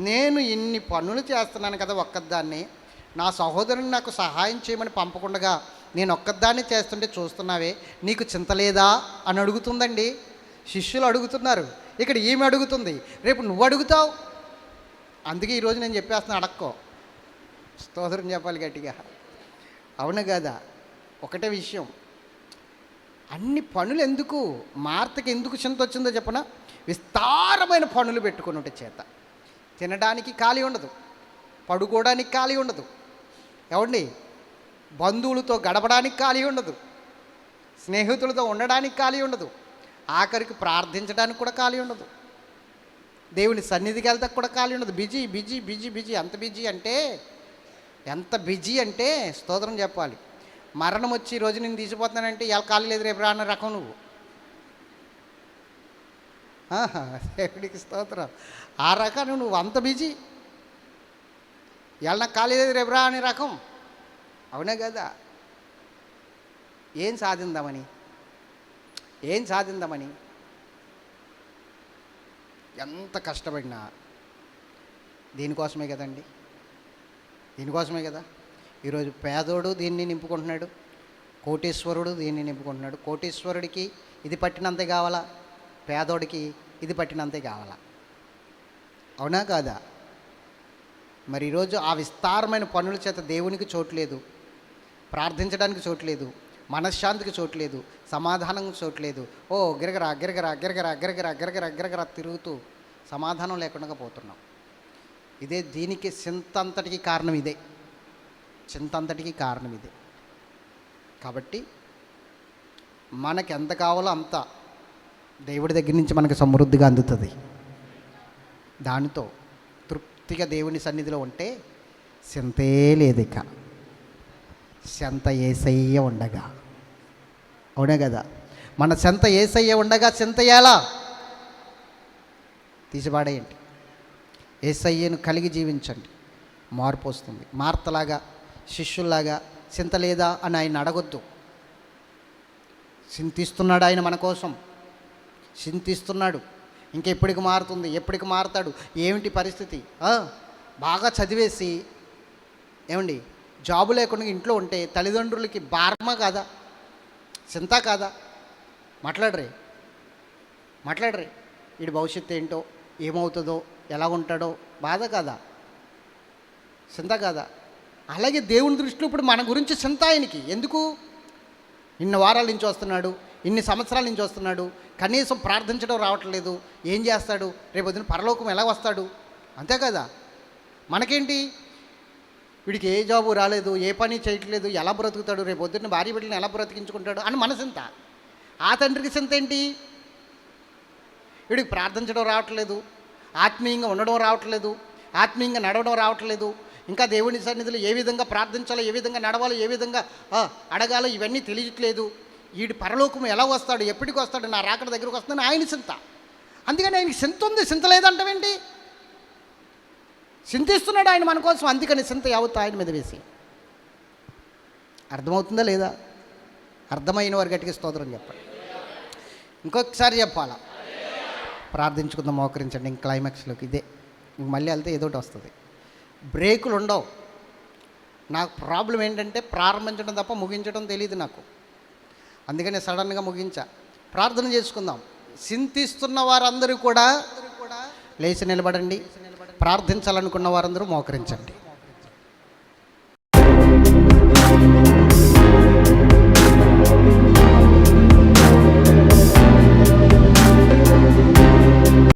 [SPEAKER 2] నేను ఇన్ని పనులు చేస్తున్నాను కదా ఒక్కదాన్ని, నా సహోదరుని నాకు సహాయం చేయమని పంపకుండా నేను ఒక్కదాన్ని చేస్తుంటే చూస్తున్నావే, నీకు చింత లేదా అని అడుగుతుందండి. శిష్యులు అడుగుతున్నారు, ఇక్కడ ఈమె అడుగుతుంది, రేపు నువ్వు అడుగుతావు. అందుకే ఈరోజు నేను చెప్పేస్తున్నాను, అడక్కో. స్తోత్రం చెప్పాలి గట్టిగా. అవును కదా? ఒకటే విషయం, అన్ని పనులు ఎందుకు? మార్తకి ఎందుకు చింత వచ్చిందో చెప్పనా? విస్తారమైన పనులు పెట్టుకుని ఉంటే చేత తినడానికి ఖాళీ ఉండదు, పడుకోవడానికి ఖాళీ ఉండదు, ఏమండి, బంధువులతో గడపడానికి ఖాళీ ఉండదు, స్నేహితులతో ఉండడానికి ఖాళీ ఉండదు, ఆఖరికి ప్రార్థించడానికి కూడా ఖాళీ ఉండదు, దేవుని సన్నిధికి వెళ్తే కూడా ఖాళీ ఉండదు. Busy busy busy busy. ఎంత బిజీ అంటే స్తోత్రం చెప్పాలి. మరణం వచ్చి ఈరోజు నేను తీసిపోతున్నానంటే ఇవాళ ఖాళీ లేదు, రేపు రాన్న రకం నువ్వు. దేవుడికి స్తోత్రం. ఆ రకాన్ని నువ్వు అంత బిజీ. ఇవాళ నాకు ఖాళీ లేదు, రేపు రా అనే రకం. అవునా కదా? ఏం సాధిందామని ఎంత కష్టపడినా దీనికోసమే కదండి, దీనికోసమే కదా. ఈరోజు పేదోడు దీన్ని నింపుకుంటున్నాడు, కోటీశ్వరుడు దీన్ని నింపుకుంటున్నాడు. కోటీశ్వరుడికి ఇది పట్టినంతే కావాలా, పేదోడికి ఇది పట్టినంతే కావాలా? అవునా కాదా? మరి ఈరోజు ఆ విస్తారమైన పనుల చేత దేవునికి చోట్లేదు, ప్రార్థించడానికి చోట్లేదు, మనశ్శాంతికి చోట్లేదు, సమాధానం చోట్లేదు. ఓ గిరగరా గిరగరా గిరగరా గిరగరా గిరగరా గిరగరా తిరుగుతూ సమాధానం లేకుండా పోతున్నాం. ఇదే దీనికి చింతంతటికి కారణం ఇదే, చింతంతటికి కారణం ఇదే. కాబట్టి మనకి ఎంత కావాలో అంత దేవుడి దగ్గర నుంచి మనకు సమృద్ధిగా అందుతుంది. దానితో తృప్తిగా దేవుని సన్నిధిలో ఉంటే చింతే లేదు. ఇక చింత యేసయ్య ఉండగా, అవునే కదా, మన చింత యేసయ్య ఉండగా చింత ఎలా తీసిపాడేయండి. యేసయ్యను కలిగి జీవించండి, మార్పు వస్తుంది. మార్తలాగా శిష్యుల్లాగా చింత లేదా అని ఆయన అడగొద్దు. చింతిస్తున్నాడు ఆయన మన కోసం, చింతిస్తున్నాడు. ఇంకెప్పటికి మారుతుంది, ఎప్పటికి మారుతాడు, ఏమిటి పరిస్థితి? బాగా చదివేసి ఏమండి జాబు లేకుండా ఇంట్లో ఉంటే తల్లిదండ్రులకి భారమా కాదా, చింత కాదా? మాట్లాడరే వీడి భవిష్యత్తు ఏంటో, ఏమవుతుందో, ఎలా ఉంటాడో, బాధ కాదా, చింత కాదా? అలాగే దేవుని దృష్టిలో ఇప్పుడు మన గురించి చింత ఆయనకి ఎందుకు? ఇన్ని వారాల నుంచి వస్తున్నాడు, ఇన్ని సంవత్సరాల నుంచి వస్తున్నాడు, కనీసం ప్రార్థించడం రావట్లేదు. ఏం చేస్తాడు? రేపు పొద్దున పరలోకం ఎలా వస్తాడు? అంతే కదా. మనకేంటి, వీడికి ఏ జాబు రాలేదు, ఏ పని చేయట్లేదు, ఎలా బ్రతుకుతాడు, రేపు పొద్దున్న భార్య బిడ్డలను ఎలా బ్రతికించుకుంటాడు అని మన చింత. ఆ తండ్రికి చింత ఏంటి? వీడికి ప్రార్థించడం రావట్లేదు, ఆత్మీయంగా ఉండడం రావట్లేదు, ఆత్మీయంగా నడవడం రావట్లేదు, ఇంకా దేవుని సన్నిధిలో ఏ విధంగా ప్రార్థించాలో, ఏ విధంగా నడవాలో, ఏ విధంగా అడగాలో ఇవన్నీ తెలియట్లేదు. వీడి పరలోకం ఎలా వస్తాడు, ఎప్పటికి వస్తాడు, నా రాకడ దగ్గరకు వస్తుందని ఆయన చింత. అందుకని ఆయనకి చింత ఉంది, చింత లేదంటావేంటి? చింతిస్తున్నాడు ఆయన మన కోసం, అందుకని చింత యావత్తు ఆయన మీద వేసి. అర్థమవుతుందా లేదా? అర్థమైన వారు గట్టిగా స్తోత్రం చెప్పండి. ఇంకొకసారి చెప్పాలా? ప్రార్థించుకుందాం, మోకరించండి. ఇంక క్లైమాక్స్లోకి ఇదే, ఇంక మళ్ళీ వెళ్తే ఏదో ఒకటి వస్తుంది. బ్రేకులు ఉండవు. నాకు ప్రాబ్లం ఏంటంటే ప్రారంభించడం తప్ప ముగించడం తెలియదు నాకు, అందుకని సడన్గా ముగించా. ప్రార్థన చేసుకుందాం. చింతిస్తున్న వారందరూ కూడా లేచి నిలబడండి. ప్రార్థించాలనుకున్న వారందరూ మోకరించండి.